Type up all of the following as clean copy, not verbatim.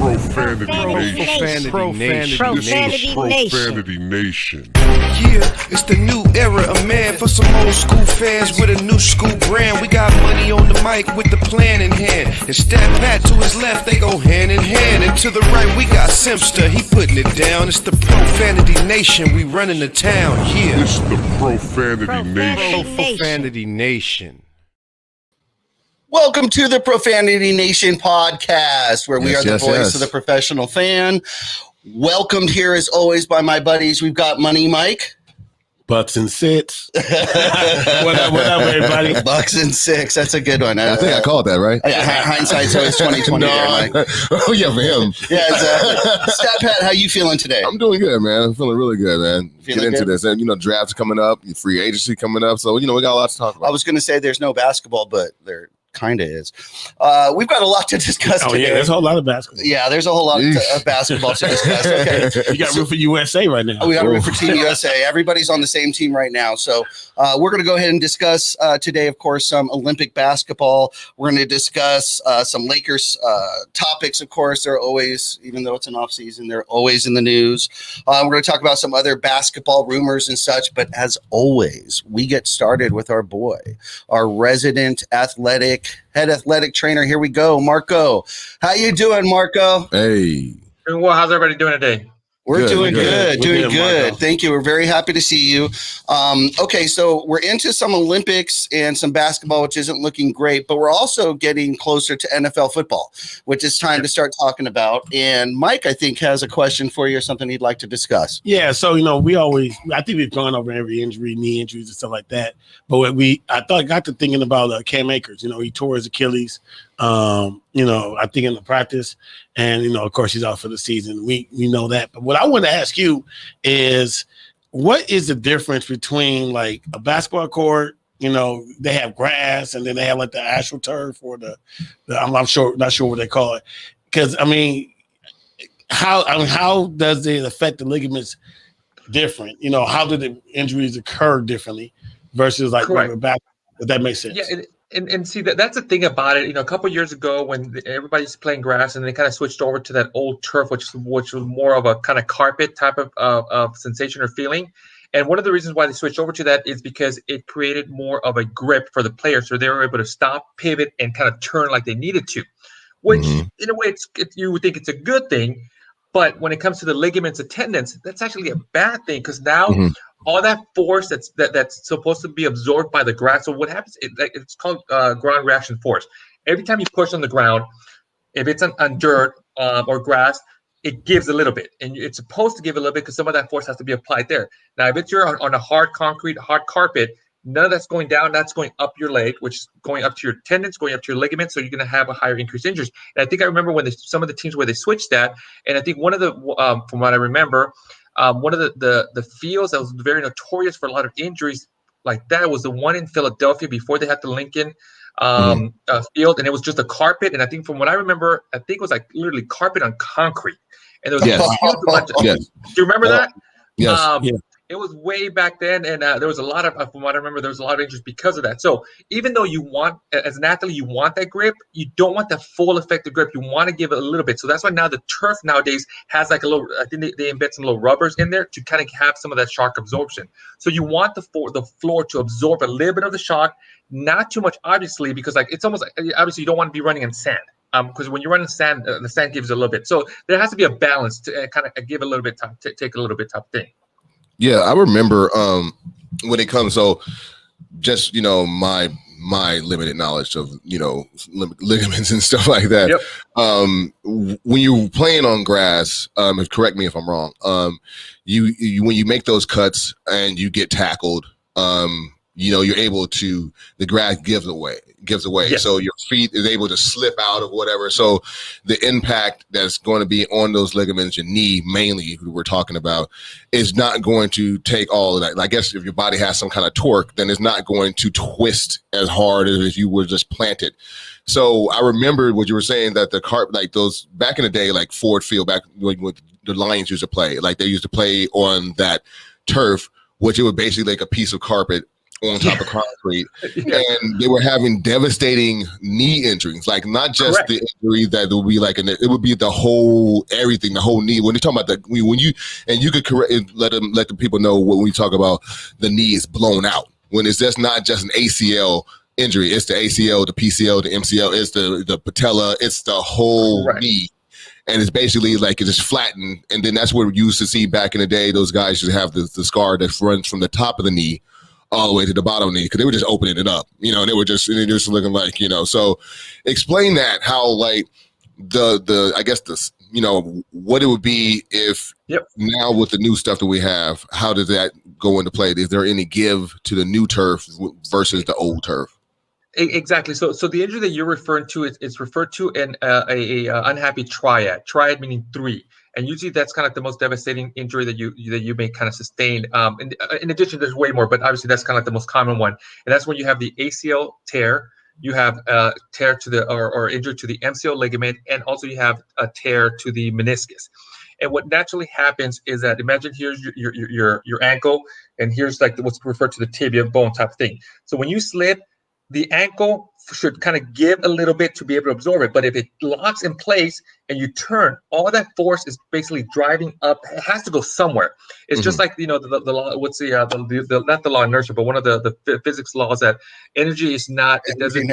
Profanity Nation. Yeah, it's the new era of man for some old school fans with a new school brand. We got money on the mic with the plan in hand. And Stat Pat to his left, they go hand in hand. And to the right, we got Simsta, he putting it down. It's the Profanity Nation, we running the town, yeah. It's the Profanity Nation. Profanity Nation. Welcome to the Profanity Nation Podcast, where we are the voice of the professional fan. Welcomed here, as always, by my buddies. We've got Money Mike. Bucks and Six. What up, everybody? Bucks and Six. That's a good one. I think I called that, right? Hindsight's always 2020 there, Mike. Oh, yeah, for him. Yeah, exactly. Stat Pat, how you feeling today? I'm doing good, man. I'm feeling really good, man. Feeling Get into good? this. And, drafts coming up, free agency coming up. So, we got a lot to talk about. I was going to say there's no basketball, but there kind of is. We've got a lot to discuss today. Yeah, there's a whole lot of basketball. Yeah, there's a whole lot of basketball to discuss. Okay. You got room for USA right now. We got room for Team USA. Everybody's on the same team right now. So we're going to go ahead and discuss today, of course, some Olympic basketball. We're going to discuss some Lakers topics, of course. They're always, even though it's an off season, they're always in the news. We're going to talk about some other basketball rumors and such. But as always, we get started with our boy, our resident head athletic trainer. Here we go, Marco. How you doing, Marco? Hey. Doing well. How's everybody doing today? We're doing good. We're good. Thank you. We're very happy to see you. Okay, so we're into some Olympics and some basketball, which isn't looking great, but we're also getting closer to NFL football, which is time to start talking about. And Mike, I think, has a question for you or something he'd like to discuss. Yeah, so I think we've gone over every injury, knee injuries and stuff like that. But I got to thinking about Cam Akers. He tore his Achilles. I think in the practice, and of course he's out for the season. We know that. But what I want to ask you is, what is the difference between like a basketball court? They have grass, and then they have like the actual turf or the I'm not sure what they call it. Because how does it affect the ligaments different? How do the injuries occur differently versus like regular basketball? If that makes sense. Yeah. And see, that's the thing about it. A couple of years ago when everybody's playing grass and they kind of switched over to that old turf, which was more of a kind of carpet type of sensation or feeling. And one of the reasons why they switched over to that is because it created more of a grip for the player. So they were able to stop, pivot, and kind of turn like they needed to, which in a way, you would think it's a good thing. But when it comes to the ligaments and tendons, that's actually a bad thing because now all that force that's supposed to be absorbed by the grass. So what happens? It's called ground reaction force. Every time you push on the ground, if it's on dirt or grass, it gives a little bit, and it's supposed to give a little bit because some of that force has to be applied there. Now, if you're on a hard concrete, hard carpet, none of that's going down. That's going up your leg, which is going up to your tendons, going up to your ligaments. So you're going to have a higher increased injuries. And I think I remember when some of the teams where they switched that, and I think one of the, from what I remember, one of the fields that was very notorious for a lot of injuries like that was the one in Philadelphia before they had the Lincoln field, and it was just a carpet. And I think from what I remember, I think it was like literally carpet on concrete. And there was a huge bunch of, do you remember that? Yes. It was way back then, and there was a lot of, from what I remember, there was a lot of injuries because of that. So even though you want, as an athlete, you want that grip, you don't want the full effective grip. You want to give it a little bit. So that's why now the turf nowadays has like a little, I think they embed some little rubbers in there to kind of have some of that shock absorption. So you want the floor to absorb a little bit of the shock, not too much, obviously, because like it's almost like, obviously you don't want to be running in sand. Because when you're running sand, the sand gives a little bit. So there has to be a balance to kind of give a little bit time, take a little bit type thing. Yeah, I remember when it comes, so just, my limited knowledge of, ligaments and stuff like that. Yep. When you're playing on grass, correct me if I'm wrong, you when you make those cuts and you get tackled, you're able to, the grass gives away. Yeah. So your feet is able to slip out of whatever. So the impact that's going to be on those ligaments, your knee mainly, who we're talking about, is not going to take all of that. And I guess if your body has some kind of torque, then it's not going to twist as hard as if you were just planted. So I remember what you were saying, that the like those back in the day, like Ford Field, back when the Lions used to play, like they used to play on that turf, which it was basically like a piece of carpet on top of concrete, and they were having devastating knee injuries. Like not just Correct. the injury that would be like, it would be the whole everything, the whole knee. When you're talking about when you could correct, let the people know when we talk about the knee is blown out. When it's just not just an ACL injury, it's the ACL, the PCL, the MCL, it's the patella, it's the whole knee. And it's basically like it's just flattened. And then that's what we used to see back in the day. Those guys used to have the scar that runs from the top of the knee all the way to the bottom of the knee, because they were just opening it up, they were just looking like, so explain that, how like the I guess this, what it would be if now with the new stuff that we have, how does that go into play? Is there any give to the new turf versus the old turf? Exactly. So the injury that you're referring to is referred to in a unhappy triad. Triad meaning 3, and usually that's kind of the most devastating injury that you may kind of sustain. In addition, there's way more, but obviously that's kind of like the most common one, and that's when you have the ACL tear, you have a tear to the or injury to the MCL ligament, and also you have a tear to the meniscus. And what naturally happens is that, imagine here's your ankle, and here's like what's referred to the tibia bone type thing. So when you slip, the ankle should kind of give a little bit to be able to absorb it. But if it locks in place and you turn, all that force is basically driving up. It has to go somewhere. It's just like, the law, what's the not the law of inertia, but one of the physics laws, that energy is not, we're getting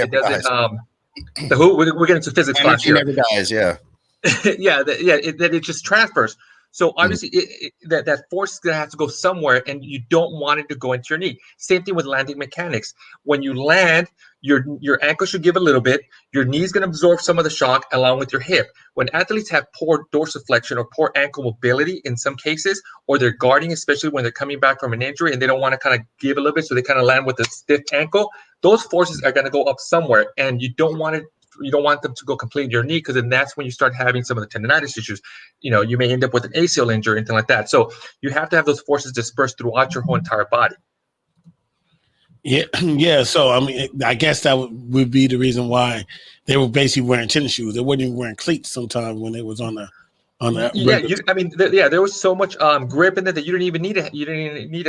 into physics class here. Energy never dies, yeah. It just transfers. So obviously that force is going to have to go somewhere, and you don't want it to go into your knee. Same thing with landing mechanics. When you land, your ankle should give a little bit. Your knee is going to absorb some of the shock along with your hip. When athletes have poor dorsiflexion or poor ankle mobility in some cases, or they're guarding, especially when they're coming back from an injury and they don't want to kind of give a little bit, so they kind of land with a stiff ankle, those forces are going to go up somewhere, and you don't want them to go completely to your knee, because then that's when you start having some of the tendonitis issues. You may end up with an ACL injury, anything like that. So you have to have those forces dispersed throughout your whole entire body. Yeah. So I mean, I guess that would be the reason why they were basically wearing tennis shoes. They weren't even wearing cleats sometimes when they was on that. There was so much grip in it that you didn't even need to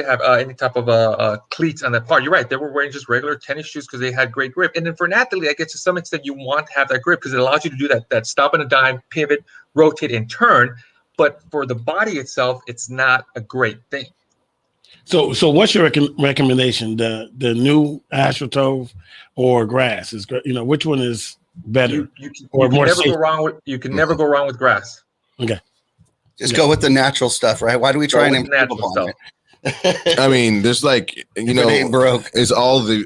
have any type of cleats on that part. You're right. They were wearing just regular tennis shoes because they had great grip. And then for an athlete, I guess to some extent you want to have that grip because it allows you to do that stop and a dime, pivot, rotate, and turn. But for the body itself, it's not a great thing. So what's your recommendation? The new AstroTurf or grass? Which one is better? You can never go wrong with grass. Okay. Just go with the natural stuff, right? Why do we try and improve upon it? I mean, there's like, it's all the,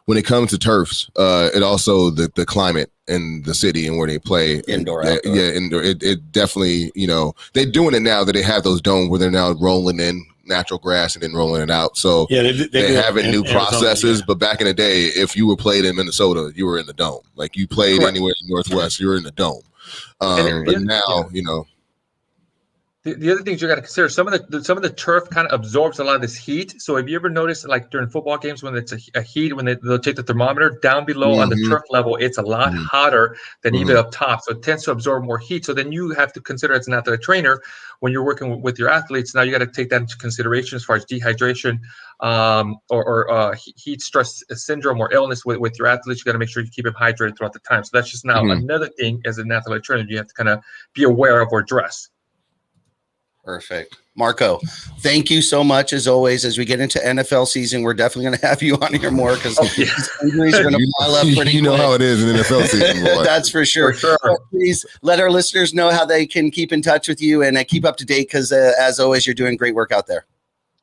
when it comes to turfs, it also the climate in the city and where they play. Indoor, outdoor. Yeah, indoor. It definitely, they're doing it now that they have those domes where they're now rolling in natural grass and then rolling it out. So they having new processes. But back in the day, if you were played in Minnesota, you were in the dome. Like you played anywhere in the Northwest, you're in the dome. But now, The other things you got to consider, some of the turf kind of absorbs a lot of this heat. So have you ever noticed, like during football games, when it's a heat, when they'll take the thermometer down below on the turf level, it's a lot hotter than even up top. So it tends to absorb more heat. So then you have to consider, as an athletic trainer, when you're working with your athletes, now you got to take that into consideration as far as dehydration or heat stress syndrome or illness with your athletes. You got to make sure you keep them hydrated throughout the time. So that's just now another thing as an athletic trainer you have to kind of be aware of or address. Perfect. Marco, thank you so much as always. As we get into NFL season, we're definitely going to have you on here more because injuries are going to pile up pretty quick. How it is in NFL season, boy. That's for sure. So please let our listeners know how they can keep in touch with you and keep up to date because, as always, you're doing great work out there.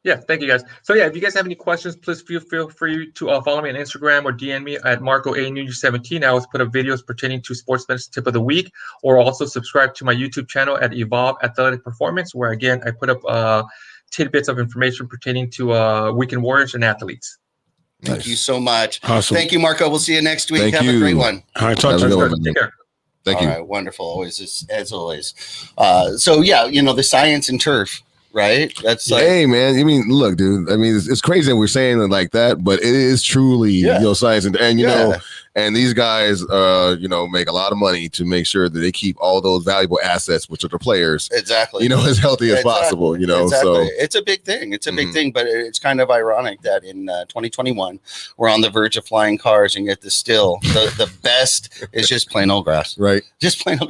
Yeah, thank you guys. So if you guys have any questions, please feel free to follow me on Instagram or DM me at Marco A Nunez 17. I always put up videos pertaining to Sports Medicine Tip of the Week, or also subscribe to my YouTube channel at Evolve Athletic Performance, where again I put up tidbits of information pertaining to weekend warriors and athletes. Thank you so much. Awesome. Thank you, Marco. We'll see you next week. Thank have you. a great one. All right, talk to you. Take care. Thank you. All right, wonderful. Always, as always. The science and turf. Right. That's like, hey, man. I mean, look, dude. I mean, it's crazy that we're saying it like that, but it is truly science, and And these guys, make a lot of money to make sure that they keep all those valuable assets, which are the players, exactly, as healthy as possible. Exactly. So it's a big thing. It's a big thing, but it's kind of ironic that in 2021 we're on the verge of flying cars, and yet the best is just plain old grass. Right, just plain old.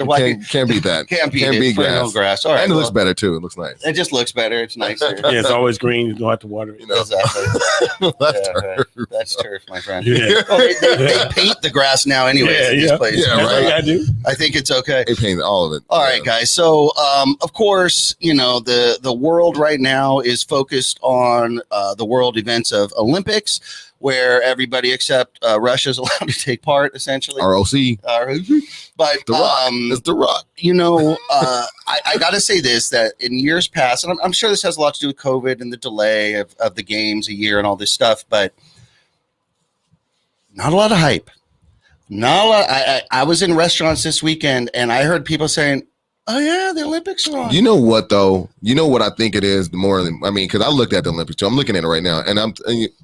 Can't beat that. Can't beat plain old grass. All right, and it looks better too. It looks nice. It just looks better. It's nicer. Yeah, it's always green. You don't have to water it. Exactly. That's turf. That's turf, my friend. Yeah. Well, they paint the grass now, anyways. In these places. Yeah, right. I do. I think it's okay. They paint all of it. All right, guys. So, of course, the world right now is focused on the world events of Olympics, where everybody except Russia is allowed to take part, essentially. ROC. But The Rock. It's The Rock. I got to say this, that in years past, and I'm sure this has a lot to do with COVID and the delay of the games a year and all this stuff, but not a lot of hype. Not a lot. I was in restaurants this weekend, and I heard people saying, "Oh yeah, the Olympics are on." You know what though? You know what I think it is. Because I looked at the Olympics too. I'm looking at it right now, and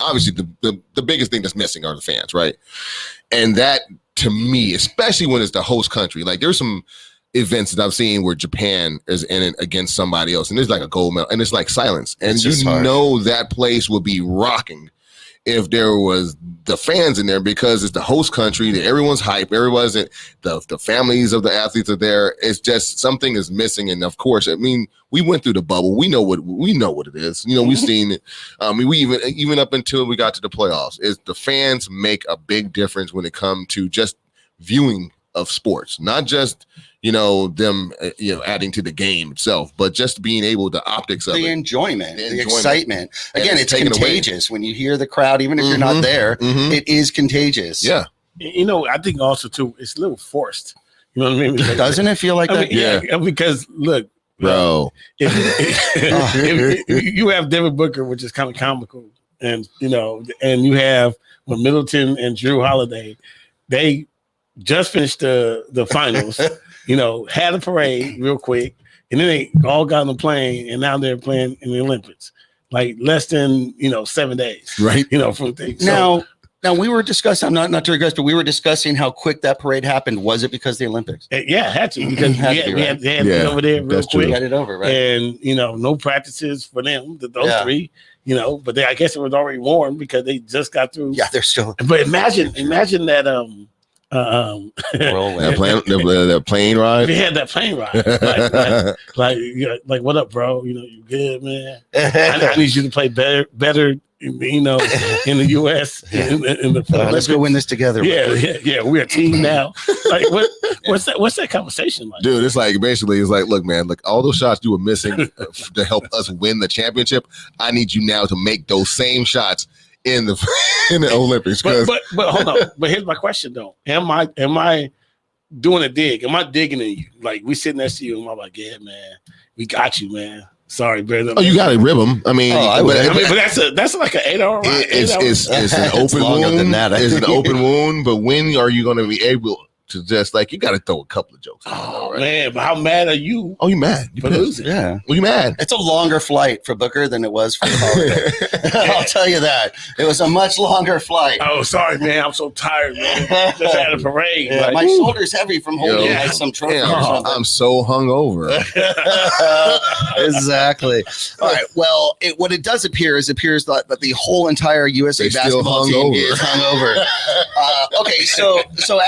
obviously the biggest thing that's missing are the fans, right? And that, to me, especially when it's the host country, like there's some events that I've seen where Japan is in it against somebody else, and there's like a gold medal, and it's like silence, and that place would be rocking if there was the fans in there, because it's the host country, that everyone's hype, the families of the athletes are there. It's just something is missing. And of course, we went through the bubble. We know what it is. We've seen it. We even up until we got to the playoffs, is the fans make a big difference when it comes to just viewing of sports, not just them adding to the game itself, but just being able, the optics of the it, enjoyment, the excitement. Again, it's taken contagious when you hear the crowd, even if you're not there. It is contagious. Yeah. I think also too, it's a little forced. You know what I mean? Doesn't it feel like that? Yeah, because look, bro, if you have Devin Booker, which is kind of comical, and and you have Middleton and Drew Holiday, they just finished the finals. Had a parade real quick, and then they all got on the plane, and now they're playing in the Olympics, like less than 7 days, right? From things. Now we were discussing. I'm not to regress, but we were discussing how quick that parade happened. Was it because of the Olympics? Yeah, it had to, because they had it over there real quick. Got it over, right? And no practices for them, those three. But I guess it was already warm because they just got through. Yeah, they're still. But imagine that. That plane ride. We had that plane ride. Like, what up, bro? You good, man? I need you to play better. In the U.S. in the let's go win this together. Yeah. We're a team now. Like, what's that conversation like? Dude, it's like, basically, it's like, look, man, all those shots you were missing to help us win the championship, I need you now to make those same shots in the Olympics. But hold on. But here's my question though. Am I doing a dig? Am I digging at you? Like, we sitting next to you and I'm like, yeah, man, we got you, man. Sorry, brother. Oh, you got to rib them. I mean, but that's like an 8 hour ride. It's an open wound. Than that, it's an open wound. But when are you going to be able to just, like, you got to throw a couple of jokes? Oh, right? Man, but how mad are you? Oh, you mad? You losing? Yeah. Well, you mad? It's a longer flight for Booker than it was for Holiday. I'll tell you that. It was a much longer flight. Oh, sorry, man. I'm so tired, man. Just had a parade. Yeah, my shoulder's heavy from holding some trophy or something. I'm so hungover. Exactly. All right. Well, what it does appears that the whole entire USA basketball team is hungover. Okay, so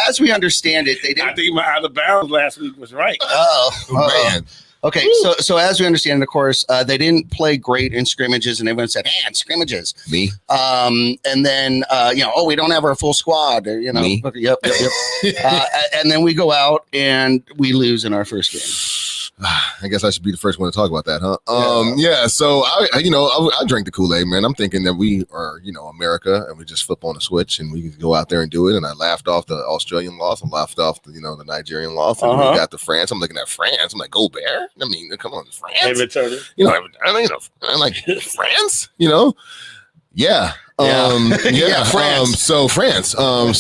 as we understand it, they didn't. I think my out of bounds last week was right. Man. Okay, so as we understand, of course, they didn't play great in scrimmages, and everyone said, "Man, scrimmages." Me. And then we don't have our full squad. Me. Yep. And then we go out and we lose in our first game. I guess I should be the first one to talk about that, huh? So I drank the Kool-Aid, man. I'm thinking that we are, America, and we just flip on a switch and we can go out there and do it. And I laughed off the Australian loss and laughed off the Nigerian loss. And we got the France. I'm looking at France. I'm like, go Bear. I mean, come on, France. I'm like, France. Yeah. France. So France. Let's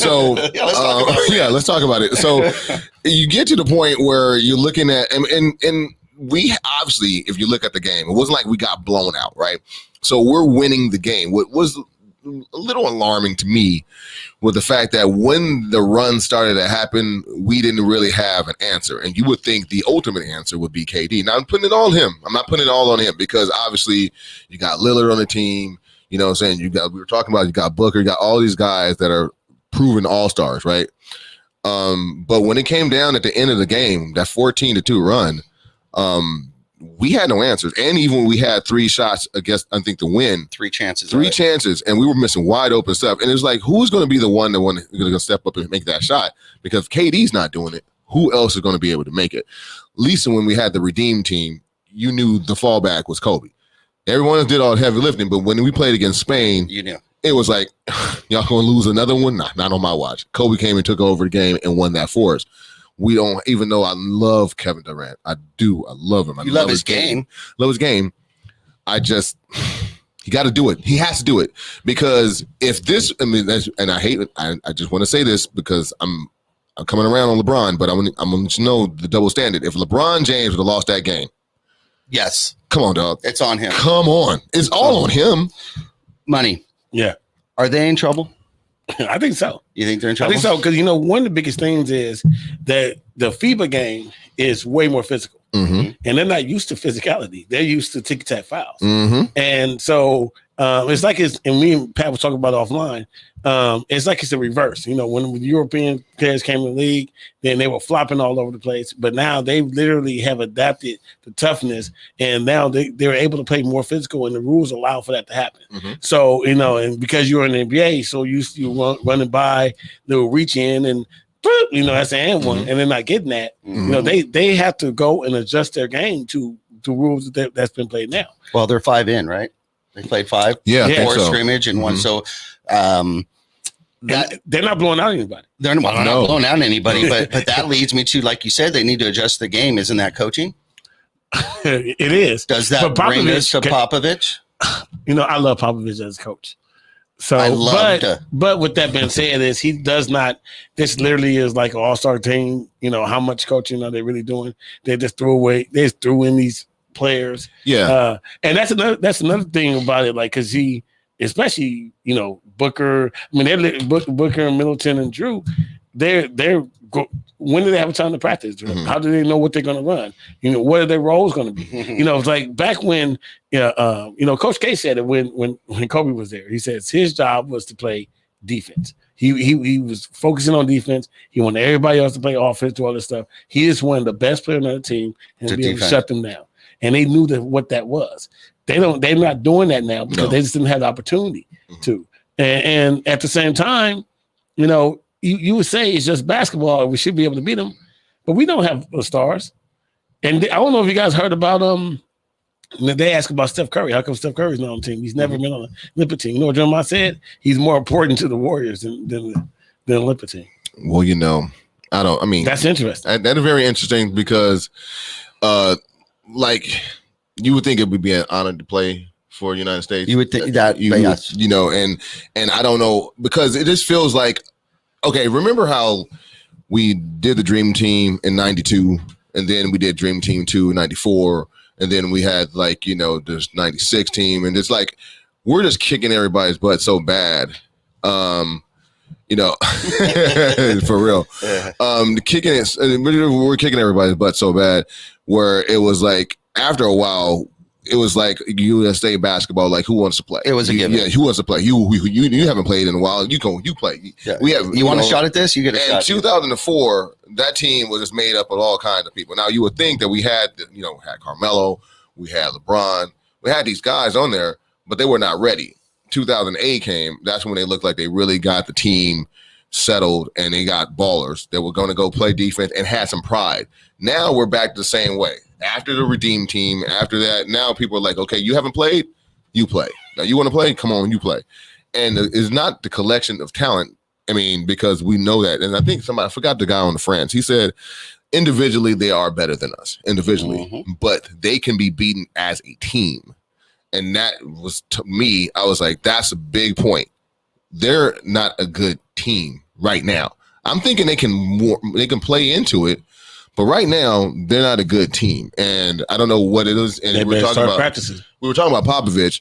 talk about it. So you get to the point where you're looking at, and we obviously, if you look at the game, it wasn't like we got blown out, right? So we're winning the game. What was a little alarming to me was the fact that when the run started to happen, we didn't really have an answer. And you would think the ultimate answer would be KD. Now I'm putting it all on him. I'm not putting it all on him because obviously you got Lillard on the team. You know what I'm saying? We were talking about, you got Booker, you got all these guys that are proven all-stars, right? But when it came down at the end of the game, that 14-2 run, we had no answers. And even when we had 3 shots against, I think, to win. 3 chances. 3 chances, and we were missing wide open stuff. And it was like, who's going to be the one going to step up and make that shot? Because if KD's not doing it, who else is going to be able to make it? At least when we had the Redeem team, you knew the fallback was Kobe. Everyone else did all the heavy lifting, but when we played against Spain, you knew. It was like, y'all going to lose another one? Nah, not on my watch. Kobe came and took over the game and won that for us. We don't, even though I love Kevin Durant. I do. I love him. I love his game. Love his game. He got to do it. He has to do it. Because if this, I mean, and I hate it. I just want to say this because I'm coming around on LeBron, but I'm going to let you know the double standard. If LeBron James would have lost that game. Yes. Come on, dog. It's on him. Come on. It's all on him. Money. Yeah. Are they in trouble? I think so. You think they're in trouble? I think so because, one of the biggest things is that the FIBA game is way more physical. Mm-hmm. And they're not used to physicality. They're used to tick-tack fouls. Mm-hmm. And so it's like and me and Pat was talking about it offline, it's like it's a reverse. When the European players came in the league, then they were flopping all over the place. But now they literally have adapted the toughness, and now they're able to play more physical, and the rules allow for that to happen. Mm-hmm. So, and because you're in the NBA, so used to running by, they'll reach in and that's the and one, and they're not getting that. Mm-hmm. They have to go and adjust their game to rules that's been played now. Well, they're 5 in, right? They played 5. Yeah, I think 4 so. scrimmage and 1. So they're not blowing out anybody. They're not blowing out anybody, but that leads me to, like you said, they need to adjust the game. Isn't that coaching? It is. Does that bring us to Popovich? I love Popovich as a coach. So, but with that being said, he does not. This literally is like an all-star team. How much coaching are they really doing? They just threw in these players. Yeah, and that's another thing about it. Like, because especially Booker. I mean, Booker and Middleton and Drew. When do they have a time to practice? Mm-hmm. How do they know what they're going to run? What are their roles going to be? It's like back when, Coach K said it when Kobe was there. He says his job was to play defense. He was focusing on defense. He wanted everybody else to play offense, do all this stuff. He is one of the best players on the team and to be able to shut them down. And they knew what that was. They're not doing that now because they just didn't have the opportunity to. And at the same time, you would say it's just basketball. We should be able to beat them, but we don't have the stars. And I don't know if you guys heard about they asked about Steph Curry. How come Steph Curry's not on the team? He's never been on the Olympic team. You know what Jeremiah said? He's more important to the Warriors than the Olympic team. Well, that's interesting. That is very interesting because, you would think it would be an honor to play for the United States. You would think that, and I don't know because it just feels like. Okay, remember how we did the Dream Team in 92, and then we did Dream Team 2 in 94, and then we had this 96 team, and it's like we're just kicking everybody's butt so bad. For real. We're kicking everybody's butt so bad where it was like after a while it was like USA basketball, like who wants to play? It was a given. Yeah, who wants to play? You haven't played in a while. You play. Yeah. You want a shot at this? You get a shot. In 2004, that team was just made up of all kinds of people. Now you would think that we had, had Carmelo, we had LeBron, we had these guys on there, but they were not ready. 2008 came. That's when they looked like they really got the team settled and they got ballers that were going to go play defense and had some pride. Now we're back the same way. After the Redeem team, after that, now people are like, okay, you haven't played? You play. Now you want to play? Come on, you play. And it's not the collection of talent. I mean, because we know that. And I think I forgot the guy on the France. He said, individually, they are better than us, individually, but they can be beaten as a team. And that was, to me, I was like, that's a big point. They're not a good team right now. I'm thinking they can play into it, but right now they're not a good team. And I don't know what it is. And we were talking about Popovich.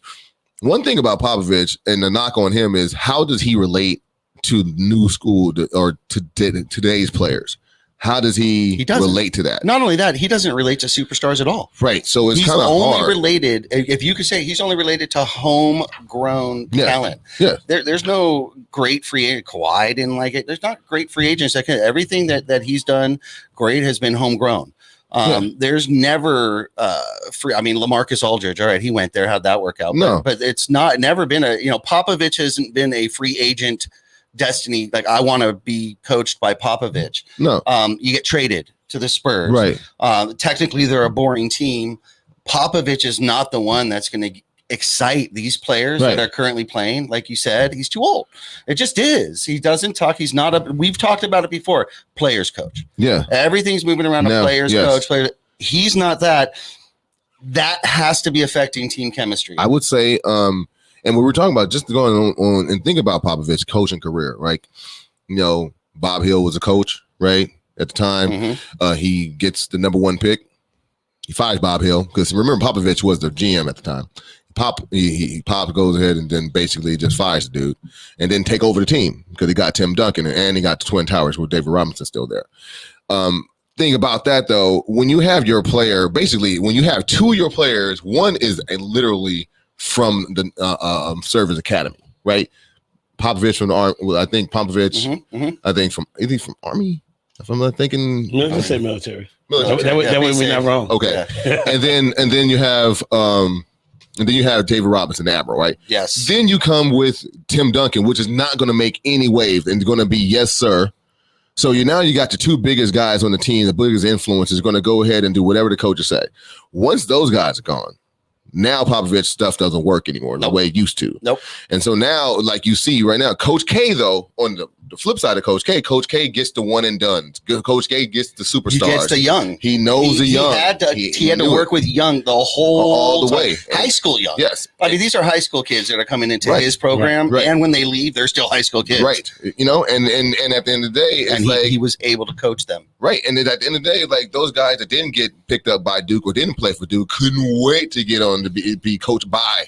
one thing about Popovich and the knock on him is how does he relate to new school or to today's players? How does he relate to that? Not only that, he doesn't relate to superstars at all. Right. So it's kind of hard. Related, if you could say he's only related to homegrown talent. Yeah. There's no great free agent. Kawhi didn't like it. There's not great free agents. Everything that he's done great has been homegrown. There's never free. I mean, LaMarcus Aldridge. All right, he went there. How'd that work out? No, but it's never been Popovich hasn't been a free agent destiny. Like, I want to be coached by Popovich. No, you get traded to the Spurs. Right. Technically, they're a boring team. Popovich is not the one that's going to excite these players that are currently playing. Like you said, he's too old. It just is. He doesn't talk. He's not we've talked about it before. Players coach. Yeah. Everything's moving around a players coach. He's not that. That has to be affecting team chemistry. I would say, and we were talking about just going on and think about Popovich's coaching career, right? Bob Hill was a coach, right? At the time, he gets the number 1 pick. He fires Bob Hill because remember Popovich was the GM at the time. Pop goes ahead and then basically just fires the dude and then take over the team because he got Tim Duncan and he got the Twin Towers with David Robinson still there. Thing about that though, when you have your player, basically when you have 2 of your players, one is literally from the Service Academy, right? Popovich from the Army. Well, I think Popovich. I think from Army. If I'm not thinking, let's say military. That way we're not wrong. Okay, and then you have David Robinson, the Admiral, right? Yes. Then you come with Tim Duncan, which is not going to make any waves and going to be yes sir. So you got the 2 biggest guys on the team, the biggest influences, going to go ahead and do whatever the coaches say. Once those guys are gone, now Popovich's stuff doesn't work anymore the way it used to. Nope. And so now, like you see right now, Coach K, though, on the flip side of Coach K gets the one and done. Coach K gets the superstars. He gets the young. He knows the young. He had to work with young all the way. High school young. Yes. I mean, these are high school kids that are coming into his program. Right. And when they leave, they're still high school kids. Right. And at the end of the day, it's he was able to coach them. Right. And then at the end of the day, like those guys that didn't get picked up by Duke or didn't play for Duke couldn't wait to get on to be coached by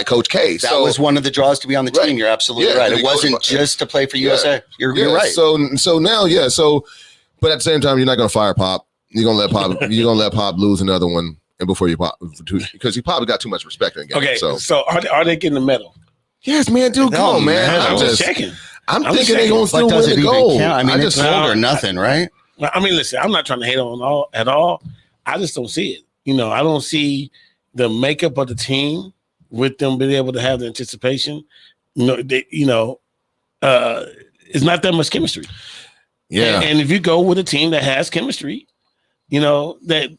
Coach K. That was one of the draws to be on the team. You're absolutely right. It wasn't just to play for USA. You're right. So now, but at the same time, you're not going to fire Pop. You're going to let Pop lose another one, and before you Pop, because he probably got too much respect in the game. Okay, so are they getting the medal? Yes, man, dude, come on, man. I'm just checking. I'm thinking they're going to still win the gold. I mean, it's gold or nothing, right? I mean, listen, I'm not trying to hate on at all. I just don't see it. I don't see the makeup of the team with them being able to have the anticipation. It's not that much chemistry. Yeah. And if you go with a team that has chemistry, that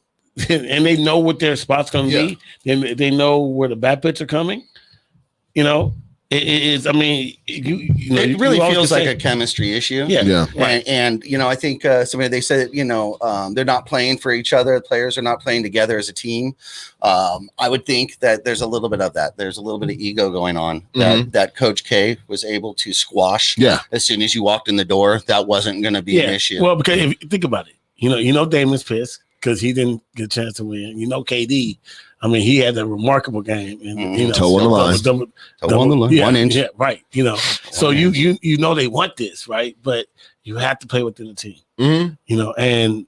and they know what their spot's going to be, and they know where the bat pits are coming, it is. I mean, it really feels like a chemistry issue. Yeah. Right. And I think they said they're not playing for each other. The players are not playing together as a team. I would think that there's a little bit of that. There's a little bit of ego going on that Coach K was able to squash. Yeah. As soon as you walked in the door, that wasn't going to be an issue. Well, because if you think about it, Damon's pissed because he didn't get a chance to win. KD. I mean, he had a remarkable game, and toe on the line, toe on the line, 1 inch. Yeah, right. So you they want this, right? But you have to play within the team. And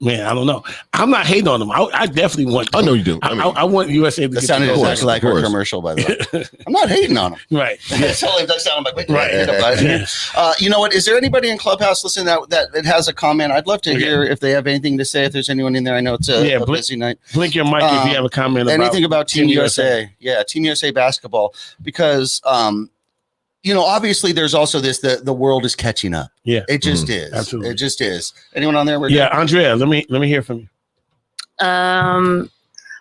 man, I don't know. I'm not hating on them. I definitely want them. I know you do. I want USA to that get sounded the gold. exactly like our commercial, by the way. I'm not hating on them. Right. That's totally that sounded like right. You know what? Is there anybody in Clubhouse listening that has a comment? I'd love to hear if they have anything to say. If there's anyone in there, I know it's a busy night. Blink your mic if you have a comment. Anything about Team USA? Yeah, Team USA basketball, because obviously there's also the world is catching up. Yeah, it just is. Absolutely, it just is. Anyone on there? Andrea, let me hear from you.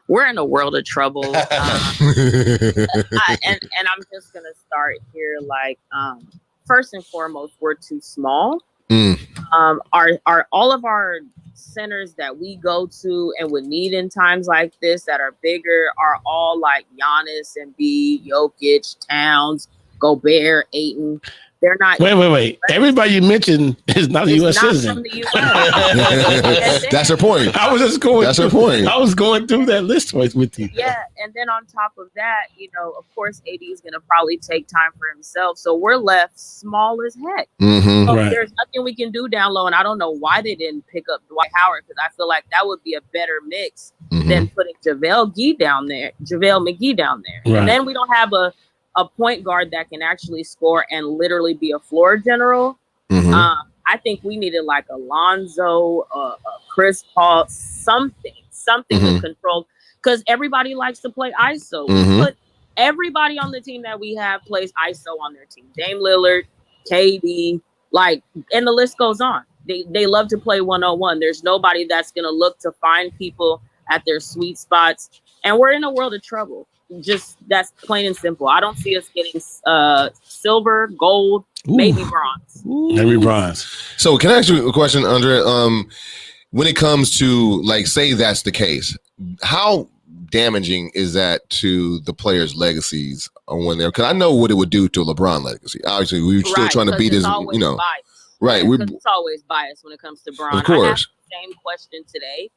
We're in a world of trouble, and I'm just gonna start here. Like, first and foremost, we're too small. Are all of our centers that we go to and would need in times like this that are bigger are all like Giannis and B, Jokic, Towns, Gobert, Ayton. They're not. Wait. Everybody you mentioned is not a U.S. citizen. From the US. That's her point. I was just going. That's her point. I was going through that list with you. Yeah, and then on top of that, of course, AD is going to probably take time for himself. So we're left small as heck. Mm-hmm. So Right. there's nothing we can do down low, and I don't know why they didn't pick up Dwight Howard, because I feel like that would be a better mix than putting JaVale McGee down there. Right. And then we don't have a point guard that can actually score and literally be a floor general. I think we needed like Alonzo, Chris Paul, something to control, because everybody likes to play ISO. But everybody on the team that we have plays ISO on their team. Dame Lillard, KD, and the list goes on. They love to play 1-on-1. There's nobody that's going to look to find people at their sweet spots. And we're in a world of trouble. Just that's plain and simple. I don't see us getting silver, gold, maybe bronze. Maybe bronze. So can I ask you a question, Andrea? When it comes to say that's the case, how damaging is that to the players' legacies when they're? Because I know what it would do to a LeBron legacy. Obviously, we're still trying to beat his. Biased. Right? It's always biased when it comes to Bron. Of course. I asked the same question today,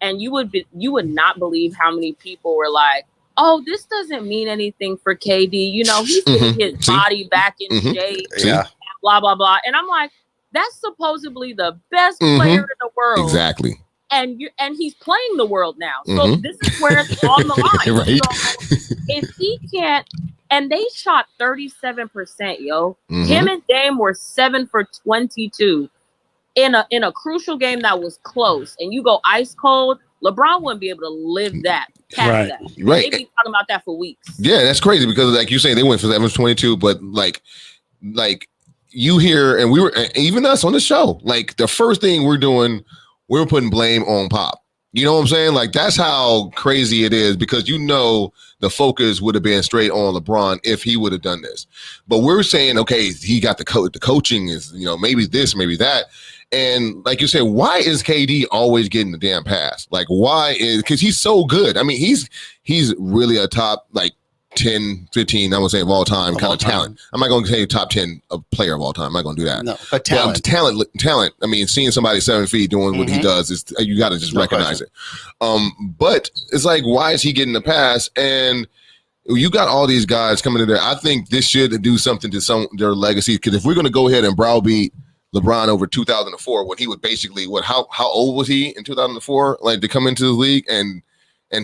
and you would not believe how many people were like, "Oh, this doesn't mean anything for KD. He's getting his body back in shape. Yeah. Blah blah blah." And I'm like, that's supposedly the best player in the world. Exactly. And he's playing the world now. So this is where it's on the line. Right. So if he can't, and they shot 37%, yo. Him and Dame were 7 for 22 in a crucial game that was close. And you go ice cold, LeBron wouldn't be able to live that past that. Right. They'd be talking about that for weeks. Yeah, that's crazy because like you say, they went for 7 for 22, but like you hear, and we were, even us on the show, like the first thing we're doing, we're putting blame on Pop. You know what I'm saying? Like that's how crazy it is, because the focus would have been straight on LeBron if he would have done this. But we're saying, okay, he got the coaching is, maybe this, maybe that. And like you said, why is KD always getting the damn pass? Like why is, because he's so good. I mean, he's really a top 10, 15, I would say, of all time kind of talent. I'm not going to say top 10 player of all time. I'm not going to do that. No, but talent. Talent. I mean, seeing somebody 7 feet doing what he does, is you got to just recognize it. But it's like, why is he getting the pass? And you got all these guys coming in there. I think this should do something to their legacy, because if we're going to go ahead and browbeat LeBron over 2004, when he would basically, how old was he in 2004? Like to come into the league, and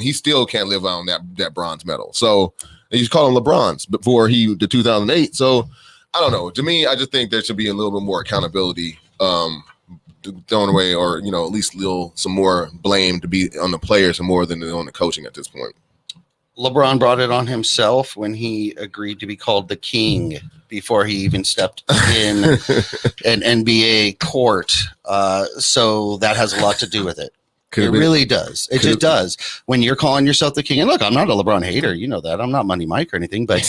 he still can't live on that bronze medal. So he's calling LeBron's before the 2008. So I don't know. To me, I just think there should be a little bit more accountability thrown away, or at least some more blame to be on the players and more than on the coaching at this point. LeBron brought it on himself when he agreed to be called the king before he even stepped in an NBA court. So that has a lot to do with it. It really does. It just does. When you're calling yourself the king, and look, I'm not a LeBron hater. You know that. I'm not Money Mike or anything. But,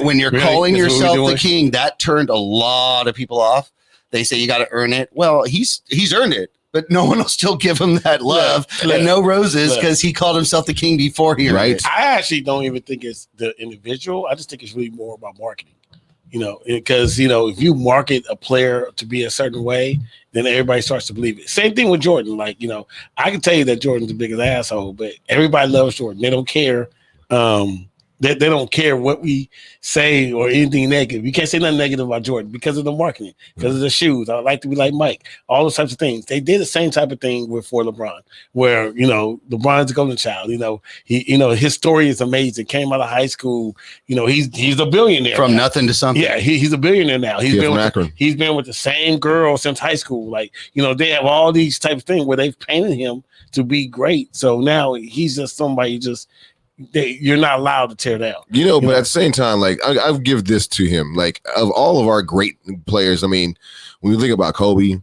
when you're calling yourself the king, that turned a lot of people off. They say you got to earn it. Well, he's earned it, but no one will still give him that love and no roses because he called himself the king before he earned it. I actually don't even think it's the individual. I just think it's really more about marketing. Because if you market a player to be a certain way, then everybody starts to believe it. Same thing with Jordan. I can tell you that Jordan's the biggest asshole, but everybody loves Jordan. They don't care. They don't care what we say or anything negative. You can't say nothing negative about Jordan because of the marketing, because of the shoes. I like to be like Mike. All those types of things. They did the same type of thing for LeBron, where LeBron's a golden child. His story is amazing. Came out of high school. He's a billionaire from now. Nothing to something. Yeah, he's a billionaire now. He's been with the same girl since high school. They have all these types of things where they've painted him to be great. So now he's just somebody you're not allowed to tear down. But at the same time, I'll give this to him. Of all of our great players, I mean, when you think about Kobe,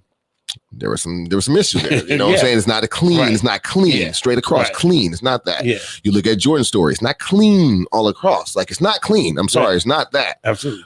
there was some issues there. You know what I'm saying? It's not it's not clean, straight across clean. It's not that. Yeah. You look at Jordan's story, it's not clean all across. It's not clean. I'm sorry, it's not that. Absolutely.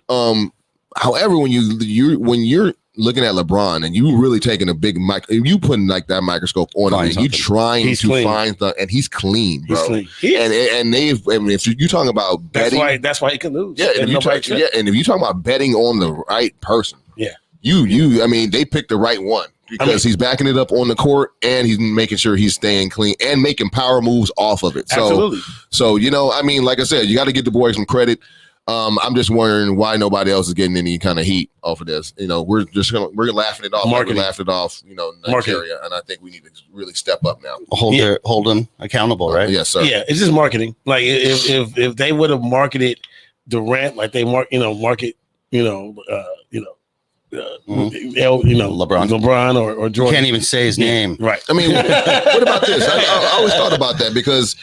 However, when you're looking at LeBron and you really taking a big mic, you putting like that microscope on him, and you trying to clean. find and he's clean, bro. He's clean. And if you're talking about betting, that's why he can lose. Yeah, and if you talking about betting on the right person, yeah, I mean, they picked the right one because he's backing it up on the court and he's making sure he's staying clean and making power moves off of it. Absolutely. So I mean, like I said, you got to give the boys some credit. I'm just wondering why nobody else is getting any kind of heat off of this. We're laughing it off. Like we laughed it off, Nigeria, and I think we need to really step up now. Hold them accountable, right? Yes, sir. Yeah, it's just marketing. Like if they would have marketed Durant like they market, LeBron or Jordan. Can't even say his name. Right. I mean, what about this? I always thought about that because,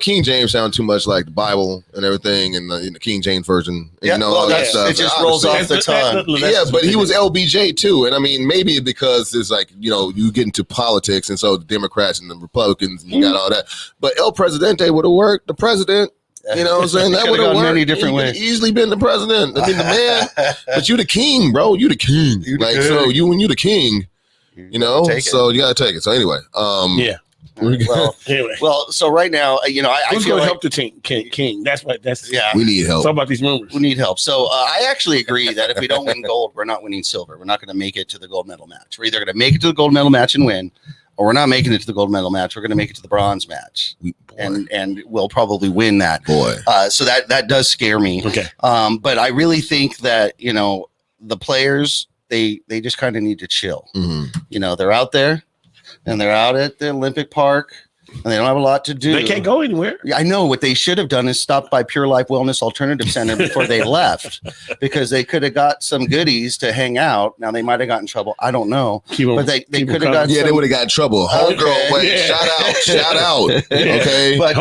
King James sounds too much like the Bible and everything and the King James version. And, all that stuff. It just rolls off the tongue. Yeah, but he was LBJ too. And I mean, maybe because it's like, you get into politics and so the Democrats and the Republicans and you got all that. But El Presidente would have worked. The president. You know what I'm saying? That would have worked many different ways. Easily been the president. I mean, the man. But you the king, bro. You the king. So when you the king, so you gotta take it. So anyway, yeah. Well, so right now, I who's feel going to like help the king? That's we need help. Talk about these rumors. we need help. So I actually agree that if we don't win gold, we're not winning silver. We're not going to make it to the gold medal match. We're either going to make it to the gold medal match and win, or we're not making it to the gold medal match. We're going to make it to the bronze match, and we'll probably win that. So that does scare me. Okay. But I really think that the players they just kind of need to chill. Mm-hmm. They're out there, and they're out at the Olympic Park. And they don't have a lot to do. They can't go anywhere. I know. What they should have done is stop by Pure Life Wellness Alternative Center before they left, because they could have got some goodies to hang out. Now they might have gotten in trouble. I don't know. But they could have got. Yeah, they would have got in trouble. Homegirl, wait, shout out. Okay, but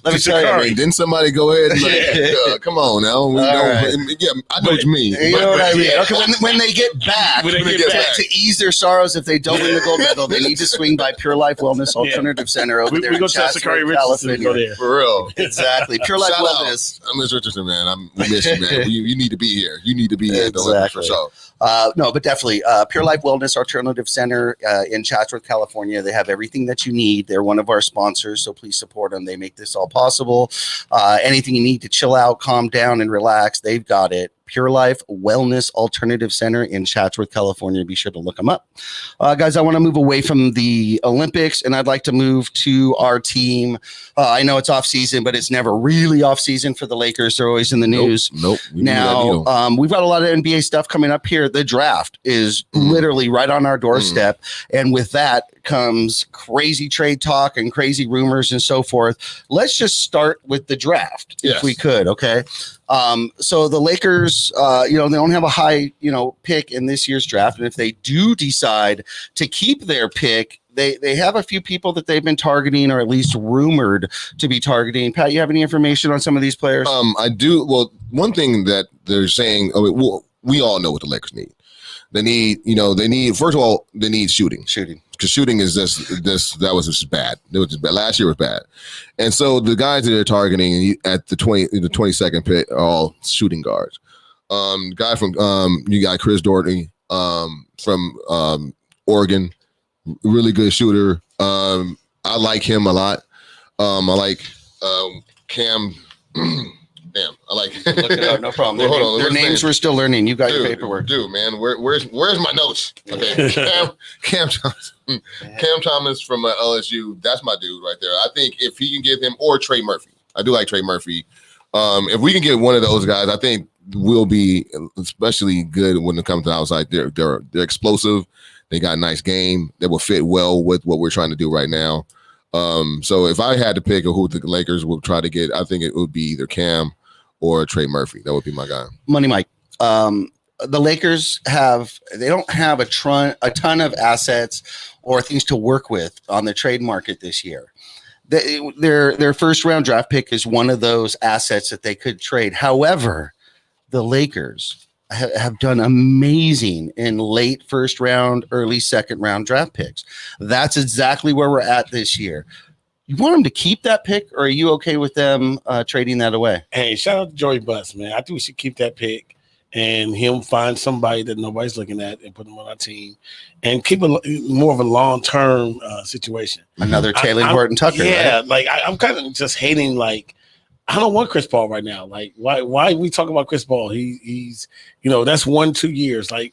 let me tell you. I mean, didn't somebody go ahead and come on now? Yeah, I know what you mean. You know what I mean? Okay, when they get back, to ease their sorrows, if they don't win the gold medal, they need to swing by Pure Life Wellness Alternative Center over there. We go to Sakari Richardson. Go there. For real. Exactly. Pure Life Shout Wellness. I'm Miss Richardson, man. We miss you, man. You need to be here. You need to be here. Exactly. For sure. No, but definitely Pure Life Wellness Alternative Center in Chatsworth, California. They have everything that you need. They're one of our sponsors, so please support them. They make this all possible. Anything you need to chill out, calm down, and relax, they've got it. Pure Life Wellness Alternative Center in Chatsworth, California. Be sure to look them up. Guys, I want to move away from the Olympics, and I'd like to move to our team. I know it's off season, but it's never really off season for the Lakers. They're always in the news. Nope. Now, we've got a lot of NBA stuff coming up here. The draft is literally right on our doorstep. And with that comes crazy trade talk and crazy rumors and so forth. Let's just start with the draft, if we could, okay? So the Lakers, they don't have a high, pick in this year's draft. And if they do decide to keep their pick, they have a few people that they've been targeting, or at least rumored to be targeting. Pat, you have any information on some of these players? I do. Well, one thing that they're saying, we all know what the Lakers need. They need, first of all, they need shooting. Because shooting is that was just bad. It was just bad. Last year was bad. And so the guys that they're targeting at the 22nd pick are all shooting guards. Guy from you got Chris Doherty from Oregon, really good shooter. I like him a lot. I like Cam. Damn, I like. Look it up, no problem. Hold on, their names we're still learning. You got your paperwork, man. Where's my notes? Okay, Cam Thomas. Cam Thomas from LSU. That's my dude right there. I think if he can get him, or Trey Murphy. I do like Trey Murphy. If we can get one of those guys, I think we'll be especially good when it comes to outside. They're explosive. They got a nice game that will fit well with what we're trying to do right now. So if I had to pick who the Lakers will try to get, I think it would be either Cam or Trey Murphy. That would be my guy. Money Mike. The Lakers don't have a ton of assets or things to work with on the trade market this year. Their first round draft pick is one of those assets that they could trade. However, the Lakers have done amazing in late first round, early second round draft picks. That's exactly where we're at this year. You want them to keep that pick, or are you okay with them trading that away? Hey, shout out to Joey Buss, man. I think we should keep that pick. and him find somebody that nobody's looking at and put them on our team and keep more of a long-term situation. Another Taylor Horton Tucker. Yeah, right? like I'm kind of just hating. Like I don't want Chris Paul right now. Like why we talk about Chris Paul? He's that's 1-2 years. Like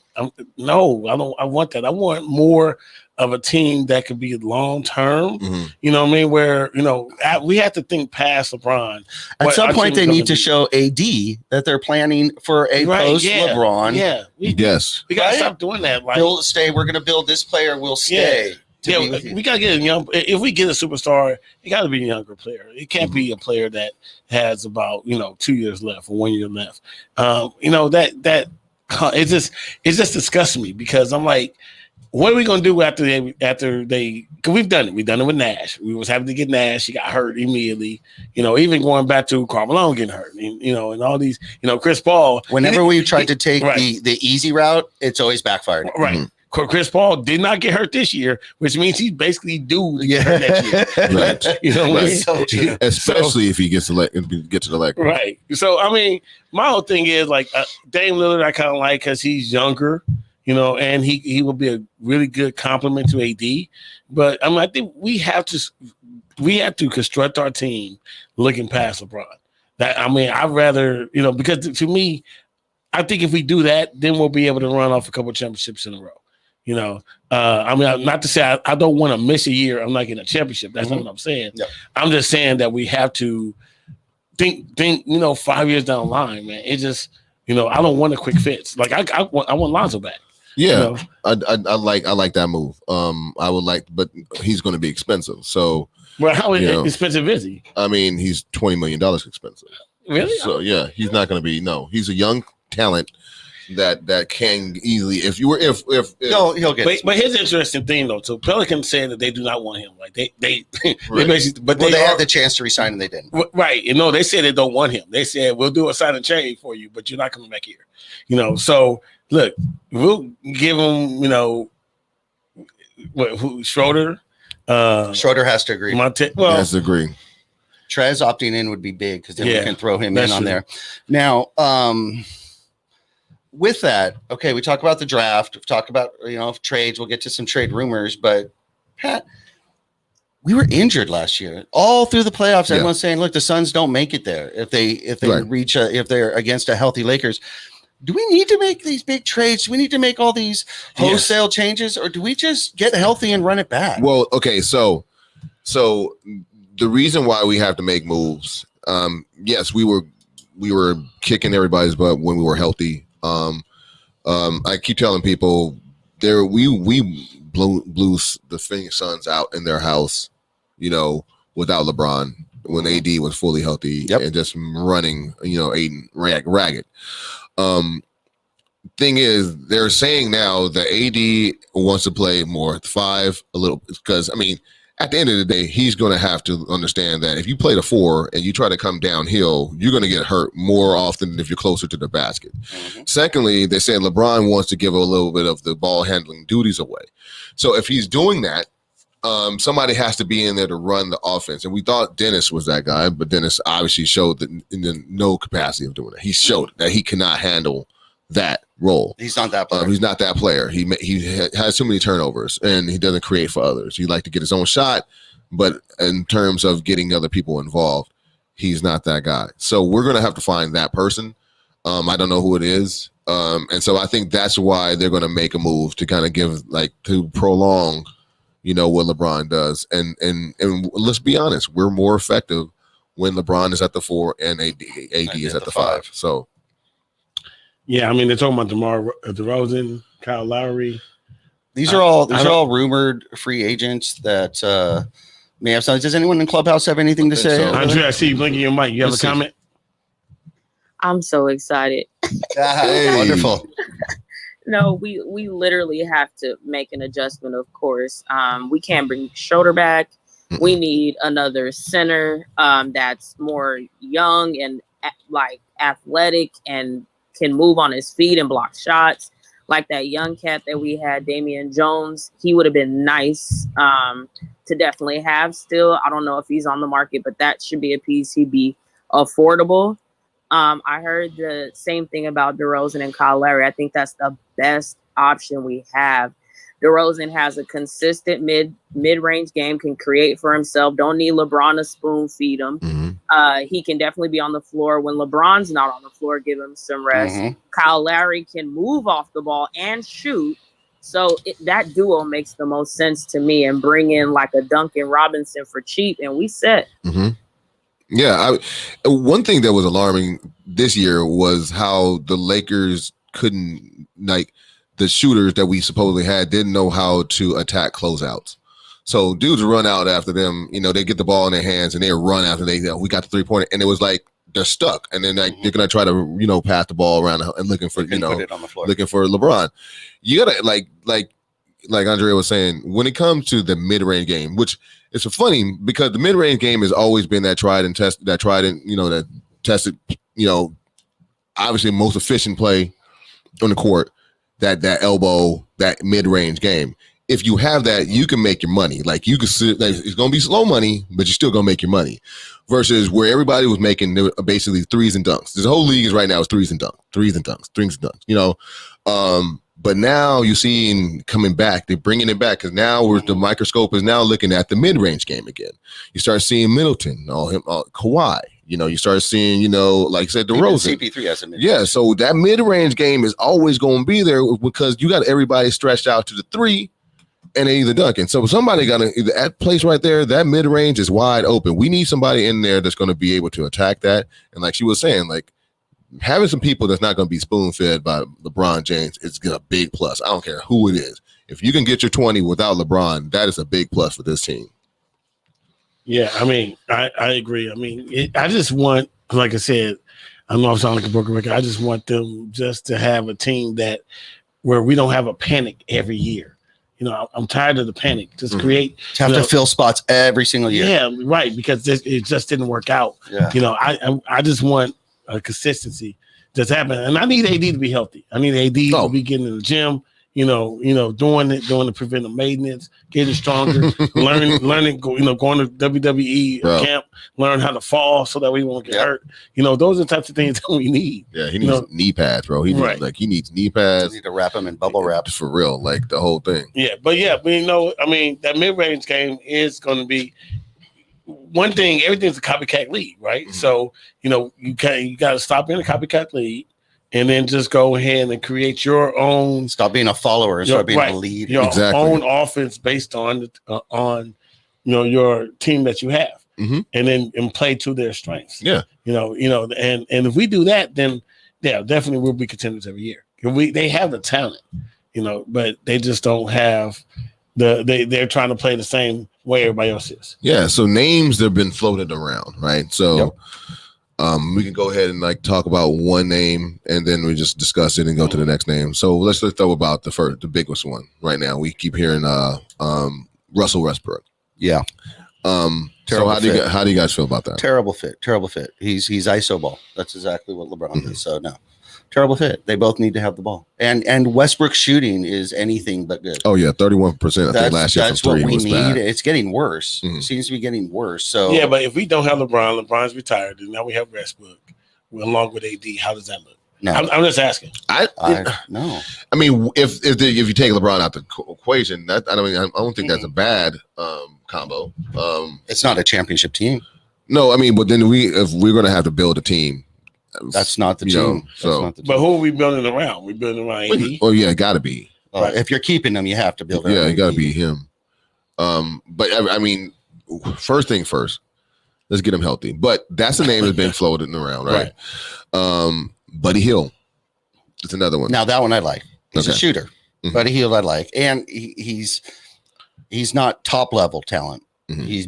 no, I don't. I want that. I want more of a team that could be long term. Mm-hmm. You know what I mean? Where we have to think past LeBron. At some point, they need to show AD that they're planning for a post LeBron. Yeah, we gotta stop doing that. Like, we'll stay. We're gonna build this player. We'll stay. Yeah, we gotta get a young. If we get a superstar, it got to be a younger player. It can't be a player that has about 2 years left or 1 year left. That it just disgusts me because I'm like, what are we gonna do after they? Because we've done it. We've done it with Nash. We was having to get Nash. He got hurt immediately. Even going back to Carmelo getting hurt. And all these. Chris Paul. Whenever we tried to take the easy route, it's always backfired. Right. Mm-hmm. Chris Paul did not get hurt this year, which means he's basically due to get hurt next year. Right. So true. Especially if he gets to the Lakers. Right. So I mean, my whole thing is like Dame Lillard. I kind of like because he's younger. And he will be a really good complement to AD. But I think we have to construct our team looking past LeBron. I'd rather because to me, I think if we do that, then we'll be able to run off a couple of championships in a row. Not to say I don't want to miss a year. I'm not getting a championship. That's not what I'm saying. Yep. I'm just saying that we have to think 5 years down the line, man. It just I don't want a quick fix. Like I want Lonzo back. Yeah, I like that move. I would like, but he's going to be expensive. So, well, how expensive is he? I mean, he's $20 million expensive. Really? So yeah, he's not going to be. No, he's a young talent that can easily. If he'll get. But here's the interesting thing though. So Pelicans saying that they do not want him. Like they right. basically, but they had the chance to resign and they didn't. Right? They said they don't want him. They said we'll do a sign and trade for you, but you're not coming back here. So. Look, we'll give him, Schroeder? Schroeder has to agree. He has to agree. Trez opting in would be big because then we can throw him in on there. Now, with that, okay, we talk about the draft. We talk about, trades. We'll get to some trade rumors. But, Pat, we were injured last year. All through the playoffs, everyone's saying, look, the Suns don't make it there if they reach if they're against a healthy Lakers. Do we need to make these big trades? Do we need to make all these wholesale changes, or do we just get healthy and run it back? Well, okay, so the reason why we have to make moves, yes, we were kicking everybody's butt when we were healthy. I keep telling people we blew the Phoenix Suns out in their house, without LeBron when AD was fully healthy and just running, Aiden ragged. Thing is, they're saying now that AD wants to play more at 5 a little because at the end of the day, he's going to have to understand that if you play the 4 and you try to come downhill, you're going to get hurt more often than if you're closer to the basket. Mm-hmm. Secondly, they said LeBron wants to give a little bit of the ball handling duties away. So if he's doing that, somebody has to be in there to run the offense. And we thought Dennis was that guy, but Dennis obviously showed that in no capacity of doing it. He showed that he cannot handle that role. He's not that player. He's not that player. He has too many turnovers and he doesn't create for others. He like to get his own shot, but in terms of getting other people involved, he's not that guy. So we're going to have to find that person. I don't know who it is. And so I think that's why they're going to make a move to kind of to prolong what LeBron does. And let's be honest, we're more effective when LeBron is at the 4 and AD is at the 5. So yeah, they're talking about DeMar DeRozan, Kyle Lowry. These are all rumored free agents that may have some. Does anyone in Clubhouse have anything to say? So, Andre, I see you blinking your mic. You have a comment? I'm so excited. Hey. Wonderful. No, we literally have to make an adjustment, of course. We can't bring Schroeder back. We need another center that's more young and athletic and can move on his feet and block shots. Like that young cat that we had, Damian Jones. He would have been nice to definitely have still. I don't know if he's on the market, but that should be a piece. He'd be affordable. I heard the same thing about DeRozan and Kyle Lowry. I think that's the best option we have. DeRozan has a consistent mid-range game, can create for himself. Don't need LeBron to spoon feed him. He can definitely be on the floor when LeBron's not on the floor. Give him some rest. Kyle Lowry can move off the ball and shoot. So that duo makes the most sense to me. And bring in like a Duncan Robinson for cheap, and we set. Yeah, one thing that was alarming this year was how the Lakers couldn't, like, the shooters that we supposedly had didn't know how to attack closeouts. So dudes run out after them, they get the ball in their hands and they run after we got the 3-pointer, and it was like they're stuck, and then like they're gonna try to pass the ball around and looking for put it on the floor. Looking for LeBron. You gotta like Andrea was saying, when it comes to the mid-range game, which it's funny because the mid-range game has always been that tested, obviously most efficient play on the court, that elbow, that mid-range game. If you have that, you can make your money. Like you can sit, like, it's going to be slow money, but you're still going to make your money. Versus where everybody was making basically threes and dunks. This whole league is right now is threes and dunks. But now you're seeing coming back, they're bringing it back because now the microscope is now looking at the mid-range game again. You start seeing Middleton, Kawhi. You start seeing, like I said, DeRozan. CP3 has a mid-range. Yeah, so that mid-range game is always going to be there because you got everybody stretched out to the three and they either dunking. So somebody got to, that place right there, that mid-range is wide open. We need somebody in there that's going to be able to attack that. And like she was saying, like, having some people that's not going to be spoon-fed by LeBron James is a big plus. I don't care who it is. If you can get your 20 without LeBron, that is a big plus for this team. Yeah, I mean, I agree. I mean, I just want, like I said, I know I'm sounding like a broken record. I just want them just to have a team where we don't have a panic every year. I'm tired of the panic. Just create. Have to fill spots every single year. Yeah, right, because it just didn't work out. Yeah. I just want a consistency that's happening, and I need AD to be healthy. I need AD to be getting in the gym, doing the preventive maintenance, getting stronger, learning, going to WWE camp, learn how to fall so that we won't get hurt. Those are the types of things that we need. Yeah, he needs knee pads, bro. He needs knee pads. You need to wrap him in bubble wrap for real, like the whole thing. Yeah, but that mid-range game is going to be. One thing, everything's a copycat league, right? Mm-hmm. So, you got to stop being a copycat league and then just go ahead and create your own. Stop being a follower and start being a lead. Your own offense based on your team that you have, and then play to their strengths. Yeah, and if we do that, then definitely we'll be contenders every year. They have the talent, but they just don't have they're trying to play the same way everybody else is. Yeah, so names that have been floated around, right? So we can go ahead and like talk about one name and then we just discuss it and go to the next name. So let's throw about the biggest one right now. We keep hearing Russell Westbrook. Yeah. So how do you guys feel about that? Terrible fit. He's iso ball. That's exactly what LeBron did. So no. Terrible fit. They both need to have the ball. And Westbrook's shooting is anything but good. Oh, yeah, 31%. I think last year that's from three what we was need. bad. It's getting worse. It seems to be getting worse. So yeah, but if we don't have LeBron's retired, and now we have Westbrook along with AD, how does that look? No, I'm just asking. No. I mean, if you take LeBron out the equation, I don't think that's a bad combo. It's not a championship team. No, I mean, but then if we're going to have to build a team. That's not the team. But who are we building around? We building around AD? Oh yeah, got to be. Right. If you're keeping them, you have to build. Yeah, you got to be him. But I mean, first thing first, let's get him healthy. But that's the name that's been floating around, right? Buddy Hield. It's another one. Now that one I like. He's a shooter. Buddy Hield I like, and he's not top level talent. He's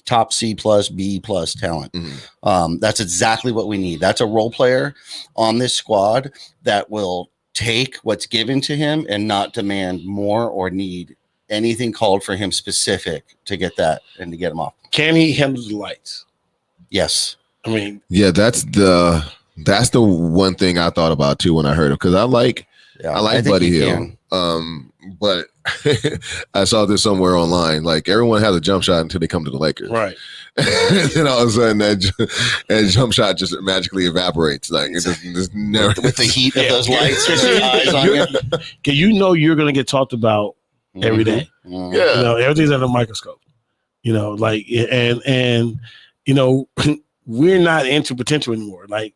top C plus B plus talent. That's exactly what we need. That's a role player on this squad that will take what's given to him and not demand more or need anything called for him specific to get that and to get him off. Can he handle the lights? Yes. I mean, yeah, that's the one thing I thought about too when I heard him, because I like Buddy Hield. But I saw this somewhere online. Like everyone has a jump shot until they come to the Lakers, Right? And all of a sudden that jump shot just magically evaporates. Like it just never with the heat of those lights and the eyes on you. Because you know you're gonna get talked about every day. Yeah. You know, everything's under a microscope. You know, like and you know, we're not into potential anymore. Like,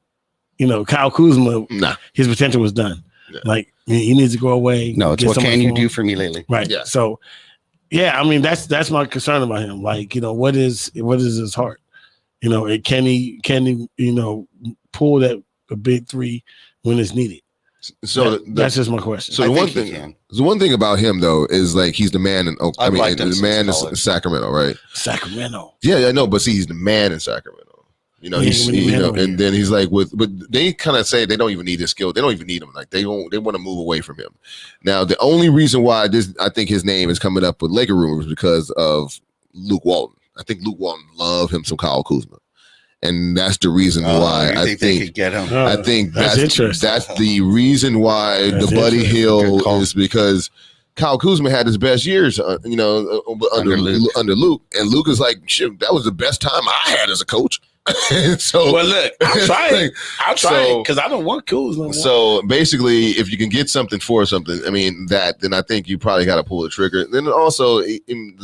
you know, Kyle Kuzma, his potential was done. Yeah. Like he needs to go away. No, it's what can you do for me lately? Right. Yeah. So, yeah, I mean that's my concern about him. Like, you know, what is his heart? You know, can he you know pull that a big three when it's needed? So that's just my question. So the one thing about him though is like he's the man in the man in Sacramento, right? Sacramento. Yeah, I know, but see, he's the man in Sacramento. You know, and then he's like but they kind of say they don't even need his skill. They don't even need him. Like they want to move away from him. Now, the only reason why I think his name is coming up with Laker rumors because of Luke Walton. I think Luke Walton loved him some Kyle Kuzma. And that's the reason why I think they could get him. I think that's interesting. That's the reason why the Buddy Hill is because Kyle Kuzma had his best years, you know, under Luke, and Luke is like, shit, that was the best time I had as a coach. So, well, look, I'll try it because I don't want Kuzma no more. So basically, if you can get something for something, I mean then I think you probably got to pull the trigger. Then also, he's going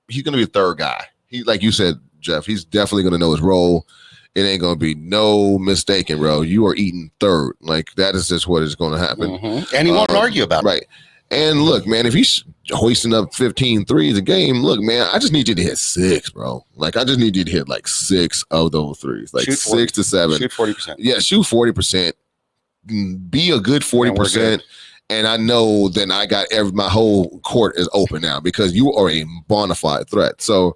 to be a third guy. He, like you said, Jeff, he's definitely going to know his role. It ain't going to be no mistaken, bro. You are eating third. Like, that is just what is going to happen. Mm-hmm. And he won't argue about it. Right. And look, man, if he's hoisting up 15 threes a game, look, man, I just need you to hit 6, bro. Like, I just need you to hit like 6 of those threes. Like, 6 to 7. Shoot 40%. Yeah, shoot 40%. Be a good 40%. And I know then I got my whole court is open now because you are a bona fide threat. So,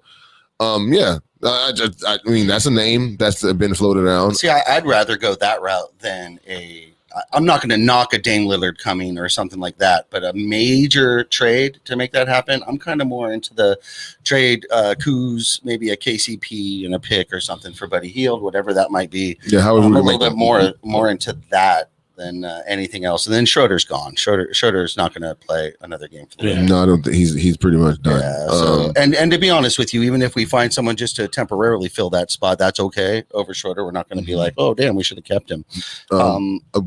yeah. I mean, that's a name that's been floated around. See, I'd rather go that route than I'm not going to knock a Dame Lillard coming or something like that, but a major trade to make that happen. I'm kind of more into the trade Kuz, maybe a KCP and a pick or something for Buddy Hield, whatever that might be. Yeah, how I'm a little bit more into that than anything else. And then Schroeder's gone. Schroeder's not going to play another game for the Lakers. No, I don't think he's pretty much done. Yeah, so, and to be honest with you, even if we find someone just to temporarily fill that spot, that's okay over Schroeder. We're not going to be like, oh, damn, we should have kept him.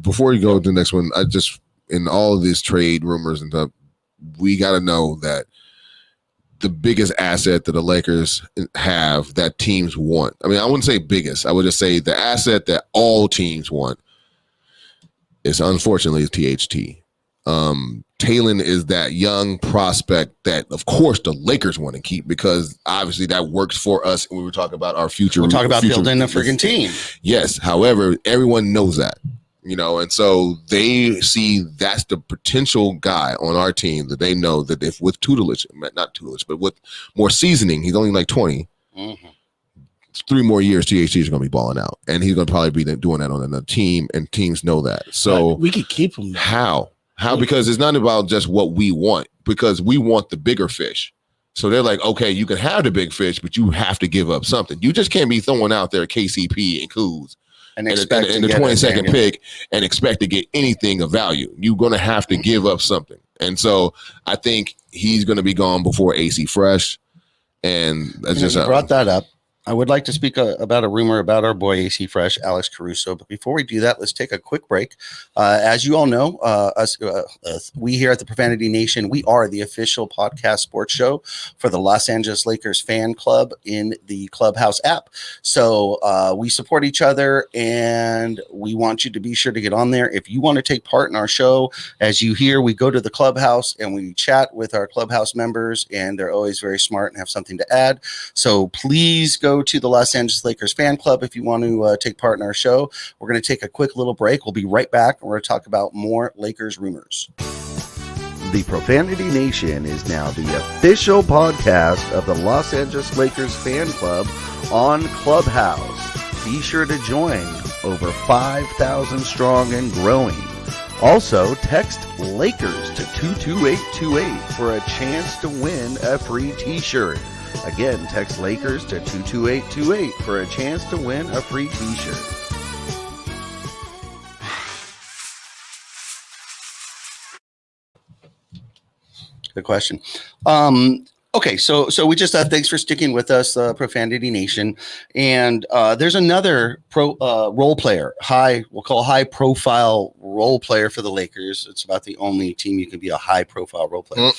Before you go to the next one, I just, in all of these trade rumors and stuff, we got to know that the biggest asset that the Lakers have that teams want. I mean, I wouldn't say biggest. I would just say the asset that all teams want is unfortunately THT. Talon is that young prospect that, of course, the Lakers want to keep because obviously that works for us. And we were talking about our future. We're talking about building a friggin' team. Yes. However, everyone knows that, you know, and so they see that's the potential guy on our team that they know that if with tutelage, not tutelage, but with more seasoning, he's only like 20. Mm-hmm. 3 more years, THT is going to be balling out, and he's going to probably be doing that on another team, and teams know that. So we could keep him. How? Because it's not about just what we want, because we want the bigger fish. So they're like, okay, you can have the big fish, but you have to give up something. You just can't be throwing out there KCP and Kuz and the 22nd pick and expect to get anything of value. You're going to have to give up something. And so I think he's going to be gone before AC Fresh. And that's just brought that up. I would like to speak about a rumor about our boy AC Fresh, Alex Caruso. But before we do that, let's take a quick break. As you all know, we here at the Profanity Nation, we are the official podcast sports show for the Los Angeles Lakers fan club in the Clubhouse app. So we support each other, and we want you to be sure to get on there. If you want to take part in our show, as you hear, we go to the Clubhouse and we chat with our Clubhouse members, and they're always very smart and have something to add. So please go to the Los Angeles Lakers fan club if you want to take part in our show. We're going to take a quick little break. We'll be right back, and we're going to talk about more Lakers rumors. The Profanity Nation is now the official podcast of the Los Angeles Lakers fan club on Clubhouse. Be sure to join, over 5,000 strong and growing. Also, text Lakers to 22828 for a chance to win a free t-shirt. Again, text Lakers to 22828 for a chance to win a free t-shirt. Good question. Okay, so we just thanks for sticking with us, Profanity Nation, and there's another role player, we'll call high profile role player for the Lakers. It's about the only team you can be a high profile role player.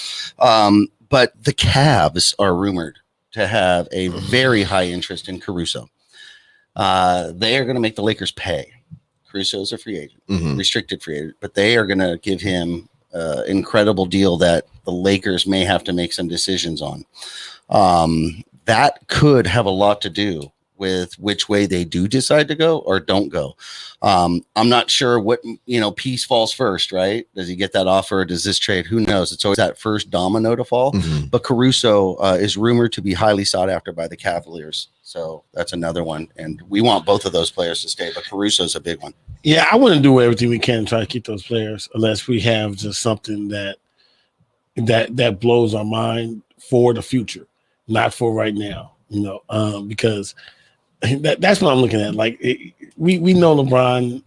But the Cavs are rumored to have a very high interest in Caruso. They are going to make the Lakers pay. Caruso is a free agent, restricted free agent, but they are going to give him incredible deal that the Lakers may have to make some decisions on. That could have a lot to do with which way they do decide to go or don't go. I'm not sure what, piece falls first, right? Does he get that offer? Does this trade? Who knows? It's always that first domino to fall. But Caruso is rumored to be highly sought after by the Cavaliers. So that's another one. And we want both of those players to stay, but Caruso's a big one. Yeah, I want to do everything we can to try to keep those players unless we have just something that blows our mind for the future, not for right now, because that's what I'm looking at. Like we know LeBron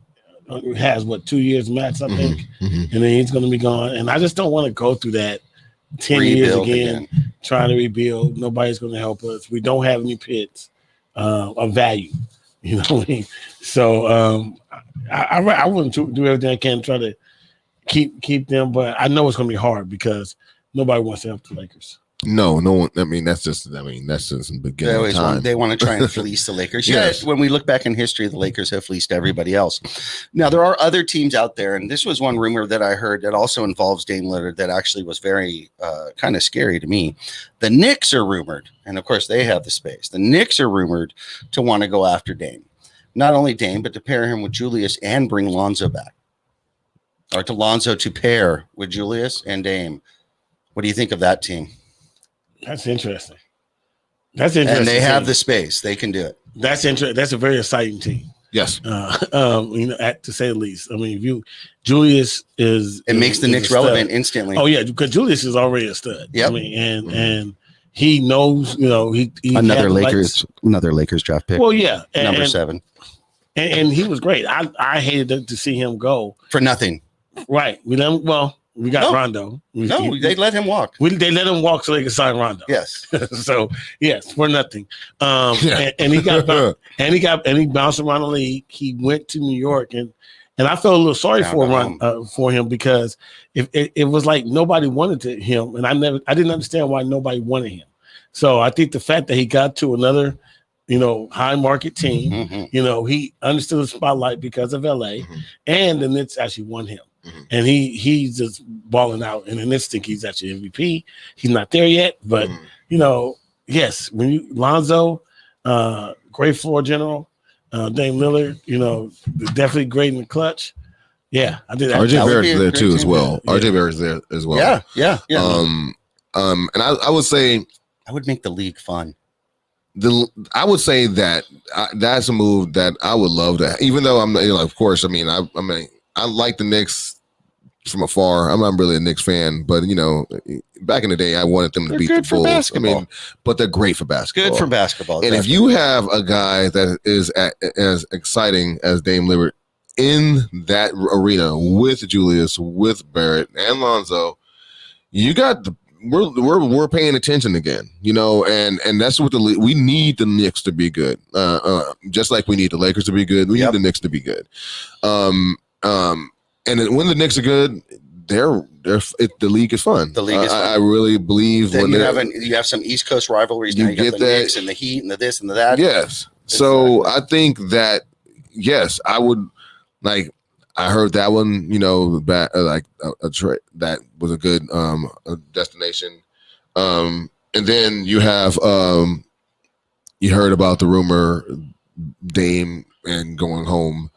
has 2 years max, I think, and then he's going to be gone. And I just don't want to go through that 10 years again, trying to rebuild. Nobody's going to help us. We don't have any pits of value. You know what I mean? So I wouldn't do everything I can to try to keep them, but I know it's going to be hard because nobody wants to help the Lakers. No one. That's just the beginning of time. They want to try and fleece the Lakers. Yes. When we look back in history, the Lakers have fleeced everybody else. Now, there are other teams out there, and this was one rumor that I heard that also involves Dame Lillard that actually was very kind of scary to me. The Knicks are rumored, and of course they have the space. The Knicks are rumored to want to go after Dame. Not only Dame, but to pair him with Julius and bring Lonzo back. Or to Lonzo to pair with Julius and Dame. What do you think of that team? That's interesting. And they have the space. They can do it. That's interesting. That's a very exciting team. Yes. To say the least. I mean, Julius is. It makes the Knicks relevant instantly. Oh yeah, because Julius is already a stud. Yep. I mean, and he knows. He another Lakers draft pick. Well, yeah, number 7. And he was great. I hated to see him go for nothing. Right. We got Rondo. They let him walk. They let him walk so they could sign Rondo. Yes. So yes, for nothing. And he bounced around the league. He went to New York and I felt a little sorry for him because it was like nobody wanted him, and I didn't understand why nobody wanted him. So I think the fact that he got to another high market team, he understood the spotlight because of LA, and the Knicks actually won him. And he's just balling out. And in this think he's actually MVP. He's not there yet, but yes, when Lonzo, great floor general, Dame Lillard, definitely great in the clutch. Yeah, I did that. RJ Barrett's there too as well. Yeah. RJ Barrett's there as well. Yeah. And I would say I would make the league fun. I would say that that's a move that I would love to. Even though I'm, of course, I like the Knicks from afar. I'm not really a Knicks fan, but back in the day, I wanted them to beat the Bulls. But they're great for basketball. Good for basketball. And if you have a guy that is as exciting as Dame Lillard in that arena with Julius, with Barrett and Lonzo, you got we're paying attention again, and that's what we need the Knicks to be good. Just like we need the Lakers to be good, we need the Knicks to be good. And when the Knicks are good, the league is fun. The league is fun. I really believe that you have some East Coast rivalries. Now you got the Knicks and the Heat and the this and the that. Yes. So I think that I would like. I heard that one. Like a trade that was a good destination. And then you have you heard about the rumor Dame and going home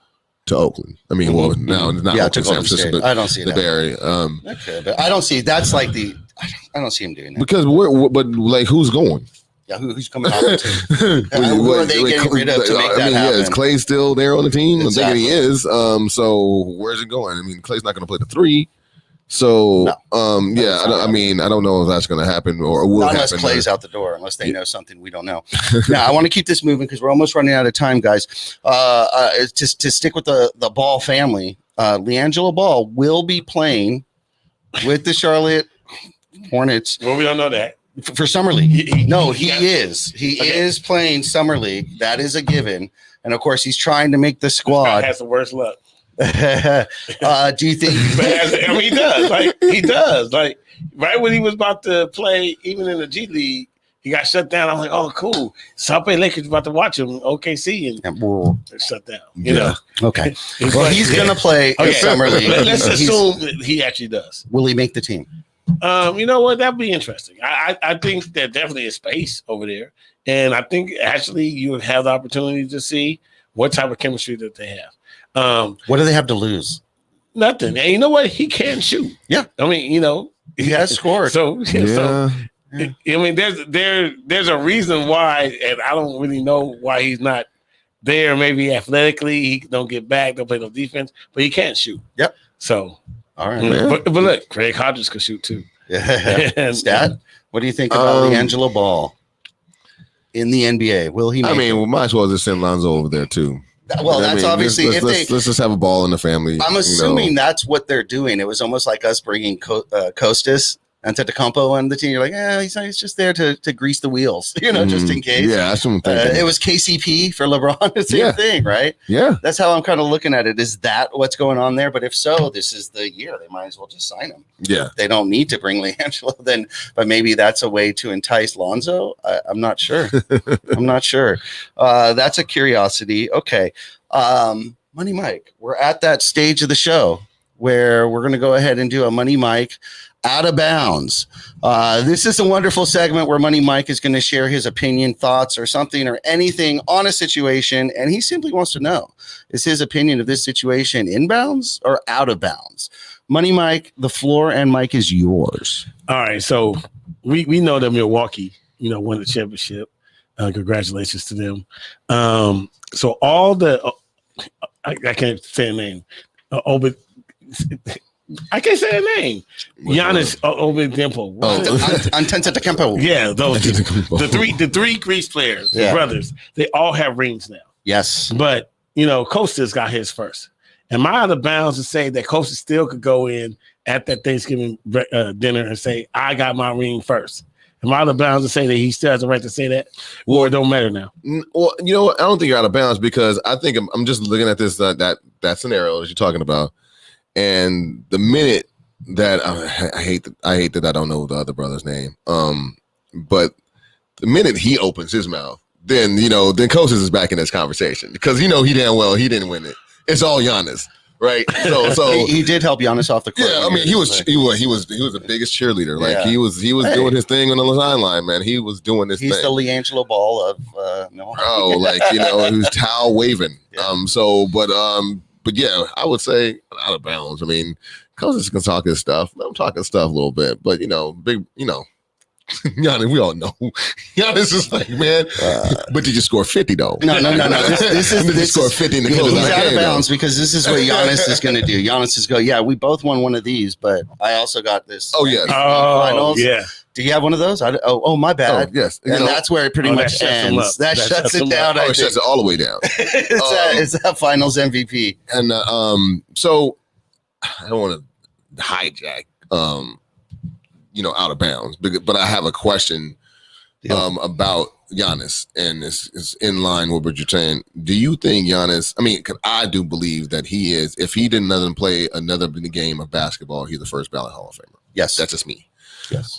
to Oakland. I mean, well, now it's not Oakland, to San Francisco, but I don't see the Bay Area. Okay, but I don't see that's like I don't see him doing that because who's going? Yeah, who's coming out of the team? Who are they getting rid of to make that happen? Is Clay still there on the team? Exactly. I'm thinking he is. So where's it going? I mean, Clay's not going to play the 3. So, I don't know if that's going to happen or will happen. Unless Clay's out the door, unless they know something we don't know. Now, I want to keep this moving because we're almost running out of time, guys. To stick with the Ball family, LiAngelo Ball will be playing with the Charlotte Hornets. Well, we don't know that. For Summer League. He yeah. is. He is playing Summer League. That is a given. And of course, he's trying to make the squad. Has the worst luck. Do you think? He does. He does. Like right when he was about to play, even in the G League, he got shut down. I'm like, oh, cool. South Bay Lakers about to watch him, OKC, and shut down. You know. Okay. Well, he's gonna play in Summer League. Let's assume that he actually does. Will he make the team? You know what? That'd be interesting. I think there definitely is space over there, and I think actually you would have the opportunity to see what type of chemistry that they have. What do they have to lose? Nothing. And you know what? He can shoot. Yeah. I mean, you know, he has scored. I mean, there's a reason why, and I don't really know why he's not there. Maybe athletically, he don't get back, don't play no defense, but he can shoot. Yep. So, all right. But look, Craig Hodges can shoot too. Yeah. Stat. What do you think about LiAngelo Ball in the NBA? Will he? We might as well just send Lonzo over there too. Well, that's obviously let's just have a ball in the family. I'm assuming that's what they're doing. It was almost like us bringing Kostas Antetokounmpo on the team. You're like, he's just there to grease the wheels, just in case. Yeah, that's what I'm thinking. It was KCP for LeBron. The same thing, right? Yeah. That's how I'm kind of looking at it. Is that what's going on there? But if so, this is the year. They might as well just sign him. Yeah. They don't need to bring LiAngelo then, but maybe that's a way to entice Lonzo. I'm not sure. That's a curiosity. Okay. Money Mike, we're at that stage of the show where we're going to go ahead and do a Money Mike out of bounds. This is a wonderful segment where Money Mike is going to share his opinion, thoughts, or something or anything on a situation, and he simply wants to know, is his opinion of this situation in bounds or out of bounds? Money Mike, the floor and mic is yours. All right, so we know that Milwaukee, won the championship. Congratulations to them. So all the I can't say a name. I can't say a name. Giannis Antetokounmpo. Antetokounmpo. Yeah, those the three Greece players, the brothers. They all have rings now. Yes, but Kostas got his first. Am I out of bounds to say that Kostas still could go in at that Thanksgiving dinner and say, "I got my ring first"? Am I out of bounds to say that he still has the right to say that? Or it don't matter now? Well, you know what? I don't think you're out of bounds because I think I'm just looking at this that scenario that you're talking about, and the minute that I hate that I don't know the other brother's name, but the minute he opens his mouth, then Kostas is back in this conversation because he damn well he didn't win it. It's all Giannis. Right, so he did help Giannis off the court. Yeah, I mean he was the biggest cheerleader. Like he was doing his thing on the sideline, man. He was doing his thing. He's the LiAngelo Ball of Milwaukee. He was towel waving. Yeah. But yeah, I would say out of bounds. I mean, Cousins can talk his stuff. I'm talking stuff a little bit, but Giannis, we all know. Giannis is like, man, but did you score 50 though? No. This score 50 in the he's out of bounds because this is what Giannis is going to do. Giannis is we both won one of these, but I also got this. Oh yeah. Finals. Yeah. Do you have one of those? My bad. Oh, yes. And that's where it pretty much ends. That shuts it down. It shuts it all the way down. It's that Finals MVP. And so I don't want to hijack. Out of bounds. But I have a question about Giannis, and it's in line with what you're saying. Do you think Giannis? I mean, I do believe that he is. If he didn't play another game of basketball, he's the first ballot Hall of Famer. Yes, that's just me. Yes.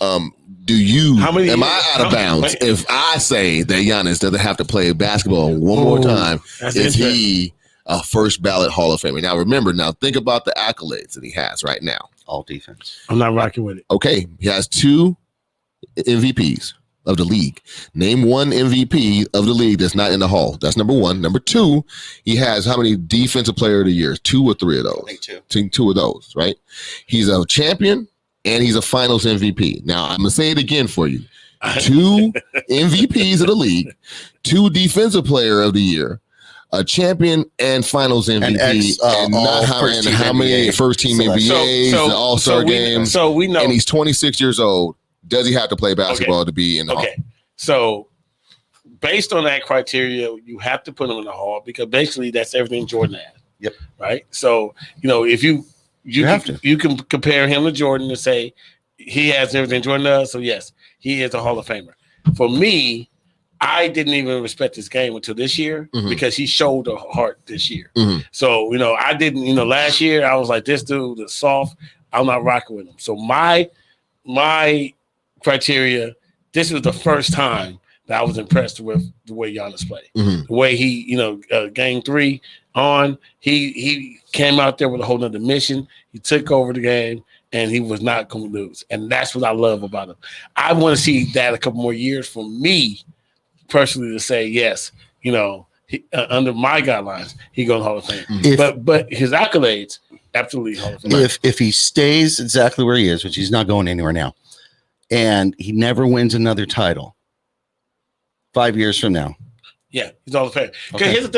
Do you? Am I out of bounds if I say that Giannis doesn't have to play basketball one more time? Is he a first ballot Hall of Famer? Now, remember, think about the accolades that he has right now. All defense. I'm not rocking with it. Okay, he has 2 MVPs of the league. Name one MVP of the league that's not in the Hall. That's number one. Number 2, he has how many Defensive Player of the Year? 2 or 3 of those? I think 2. 2 of those, right? He's a champion and he's a Finals MVP. Now, I'm gonna say it again for you: 2 MVPs of the league, 2 Defensive Player of the Year, a champion and Finals MVP, and how many first team NBAs, the All-Star games. So we know, and he's 26 years old. Does he have to play basketball to be in the Hall? So based on that criteria, you have to put him in the Hall because basically that's everything Jordan had. Yep. Right. So if you can compare him to Jordan and say he has everything Jordan does. So yes, he is a Hall of Famer. For me, I didn't even respect this game until this year because he showed the heart this year. So, I didn't, last year I was like, this dude is soft. I'm not rocking with him. So my criteria, this was the first time that I was impressed with the way Giannis played. The way he, game 3 on, he came out there with a whole nother mission. He took over the game and he was not going to lose. And that's what I love about him. I want to see that a couple more years for me personally to say, yes, under my guidelines, he goes Hall of Fame. But his accolades, absolutely Hall of Fame. If he stays exactly where he is, which he's not going anywhere now, and he never wins another title 5 years from now. Yeah, he's Hall of Fame. Because here's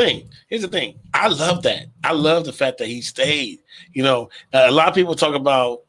the thing. I love that. I love the fact that he stayed. A lot of people talk about,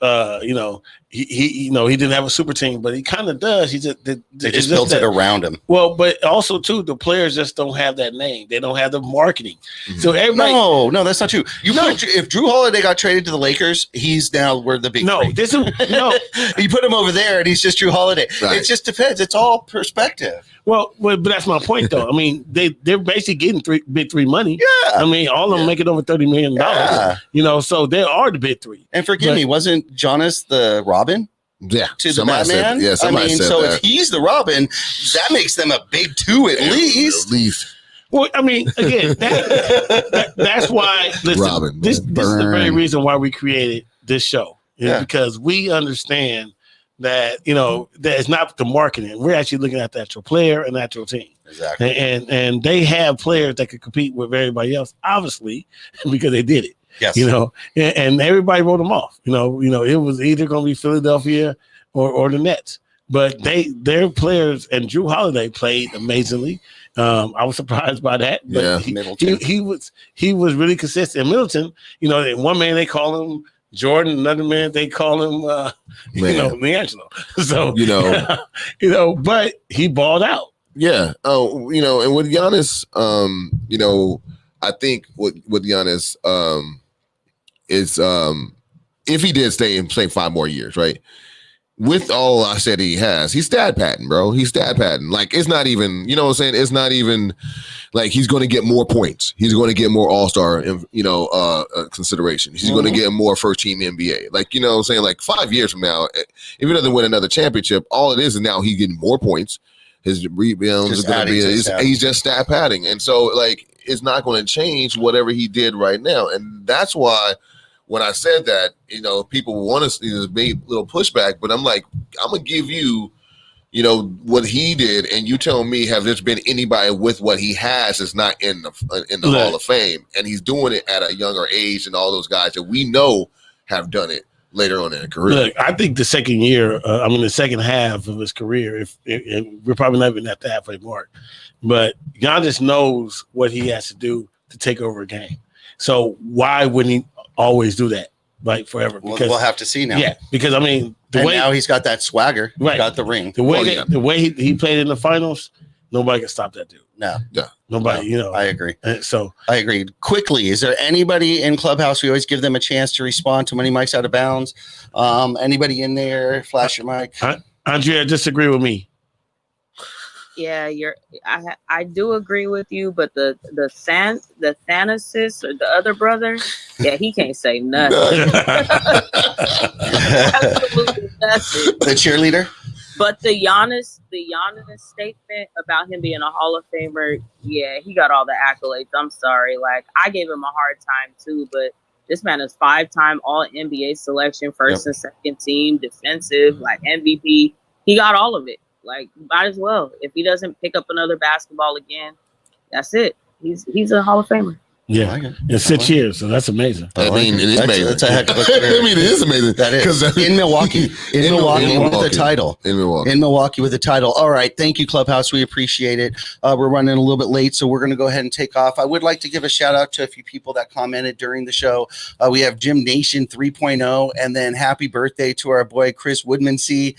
he didn't have a super team, but he kind of does. They just built it around him. Well, but also too, the players just don't have that name. They don't have the marketing. So everybody. No, that's not true. If Drew Holiday got traded to the Lakers, he's now we're the big. You put him over there, and he's just Drew Holiday. Right. It just depends. It's all perspective. Well, but that's my point, though. I mean, they're basically getting big three money. Yeah. I mean, all of them making over $30 million. Yeah. So they are the big three. And forgive me, wasn't Jonas the Robin? Yeah. To the Batman? Somebody said that. If he's the Robin, that makes them a big two at least. At least. Well, I mean, again, that's why. Listen, Robin, this is the very reason why we created this show. Because we understand that that it's not the marketing. We're actually looking at the actual player and the actual team. Exactly. And they have players that could compete with everybody else, obviously, because they did it. Yes. And everybody wrote them off. It was either going to be Philadelphia or the Nets. But their players and Drew Holiday played amazingly. I was surprised by that. But he was really consistent. And Middleton, one man they call him Jordan, another man they call him LiAngelo. So but he balled out. Yeah. Oh, and with Giannis, I think with Giannis is if he did stay and play 5 more years, right? With all I said he has, he's stat padding, bro. He's stat padding. Like, it's not even, you know what I'm saying? It's not even like he's going to get more points. He's going to get more all-star, consideration. He's going to get more first-team NBA. Like, you know what I'm saying? Like, 5 years from now, if he doesn't win another championship, all it is now he's getting more points. His rebounds are going to be, he's just stat padding. And so, like, it's not going to change whatever he did right now. And that's why when I said that, people want to see this big little pushback, but I'm like, I'm going to give you, what he did, and you tell me, have there been anybody with what he has is not in the Hall of Fame, and he's doing it at a younger age than all those guys that we know have done it later on in their career. Look, I think the second year, the second half of his career, if we're probably not even at the halfway mark, but Giannis knows what he has to do to take over a game. So why wouldn't he always do that, like forever? Because we'll have to see now. Yeah, because now he's got that swagger. Right, he got the ring. The way he played in the finals, nobody can stop that dude. No, nobody. No, I agree. So I agree. Quickly, is there anybody in Clubhouse? We always give them a chance to respond to when he mic's out of bounds. Anybody in there? Flash your mic. Andrea, disagree with me. Yeah, I do agree with you, but the Thanasis or the other brother, yeah, he can't say nothing. Absolutely nothing. The cheerleader. But the Giannis statement about him being a Hall of Famer, yeah, he got all the accolades. I'm sorry, like I gave him a hard time too, but this man is 5-time All NBA selection, first and second team, defensive, like MVP. He got all of it. Like, might as well. If he doesn't pick up another basketball again, that's it. He's a Hall of Famer. Yeah, in 6 years, so that's amazing. I mean, it is amazing. That's a heck of a career. I mean, it is amazing. That is. In Milwaukee. In Milwaukee with the title. In Milwaukee with the title. All right. Thank you, Clubhouse. We appreciate it. We're running a little bit late, so we're going to go ahead and take off. I would like to give a shout out to a few people that commented during the show. We have Jim Nation 3.0, and then happy birthday to our boy Chris Woodmansee.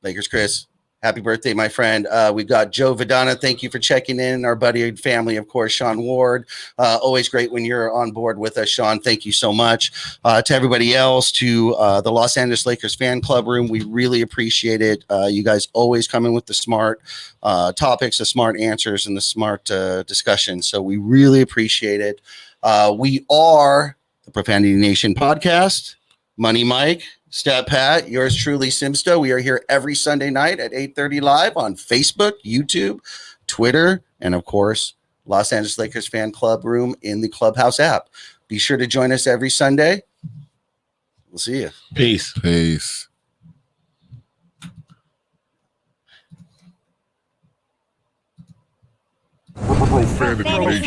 Lakers Chris. Happy birthday, my friend. We've got Joe Vidana. Thank you for checking in. Our buddy and family, of course, Sean Ward. Always great when you're on board with us, Sean. Thank you so much. To everybody else, to the Los Angeles Lakers fan club room, we really appreciate it. You guys always come in with the smart topics, the smart answers, and the smart discussion. So we really appreciate it. We are the Profanity Nation Podcast. Money Mike. Stat Pat, yours truly, Simsta. We are here every Sunday night at 8:30 live on Facebook, YouTube, Twitter, and of course, Los Angeles Lakers fan club room in the Clubhouse app. Be sure to join us every Sunday. We'll see you. Peace. Peace. Profanity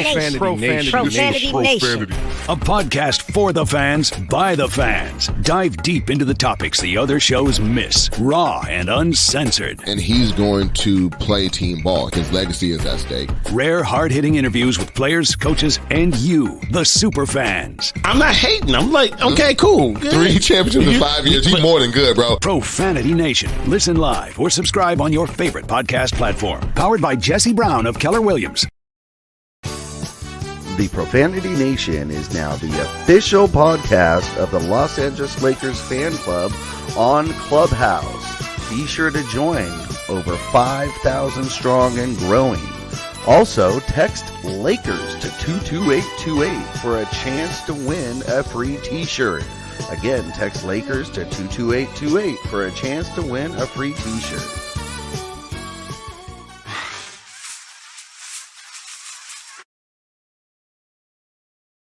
Nation. A podcast for the fans, by the fans. Dive deep into the topics the other shows miss. Raw and uncensored. And he's going to play team ball. His legacy is at stake. Rare, hard-hitting interviews with players, coaches, and you, the super fans. I'm not hating. I'm like, okay, cool. Good. 3 championships in 5 years. He's more than good, bro. Profanity Nation. Listen live or subscribe on your favorite podcast platform. Powered by Jesse Brown of Keller Williams. The Profanity Nation is now the official podcast of the Los Angeles Lakers fan club on Clubhouse. Be sure to join, over 5,000 strong and growing. Also, text Lakers to 22828 for a chance to win a free t-shirt. Again, text Lakers to 22828 for a chance to win a free t-shirt.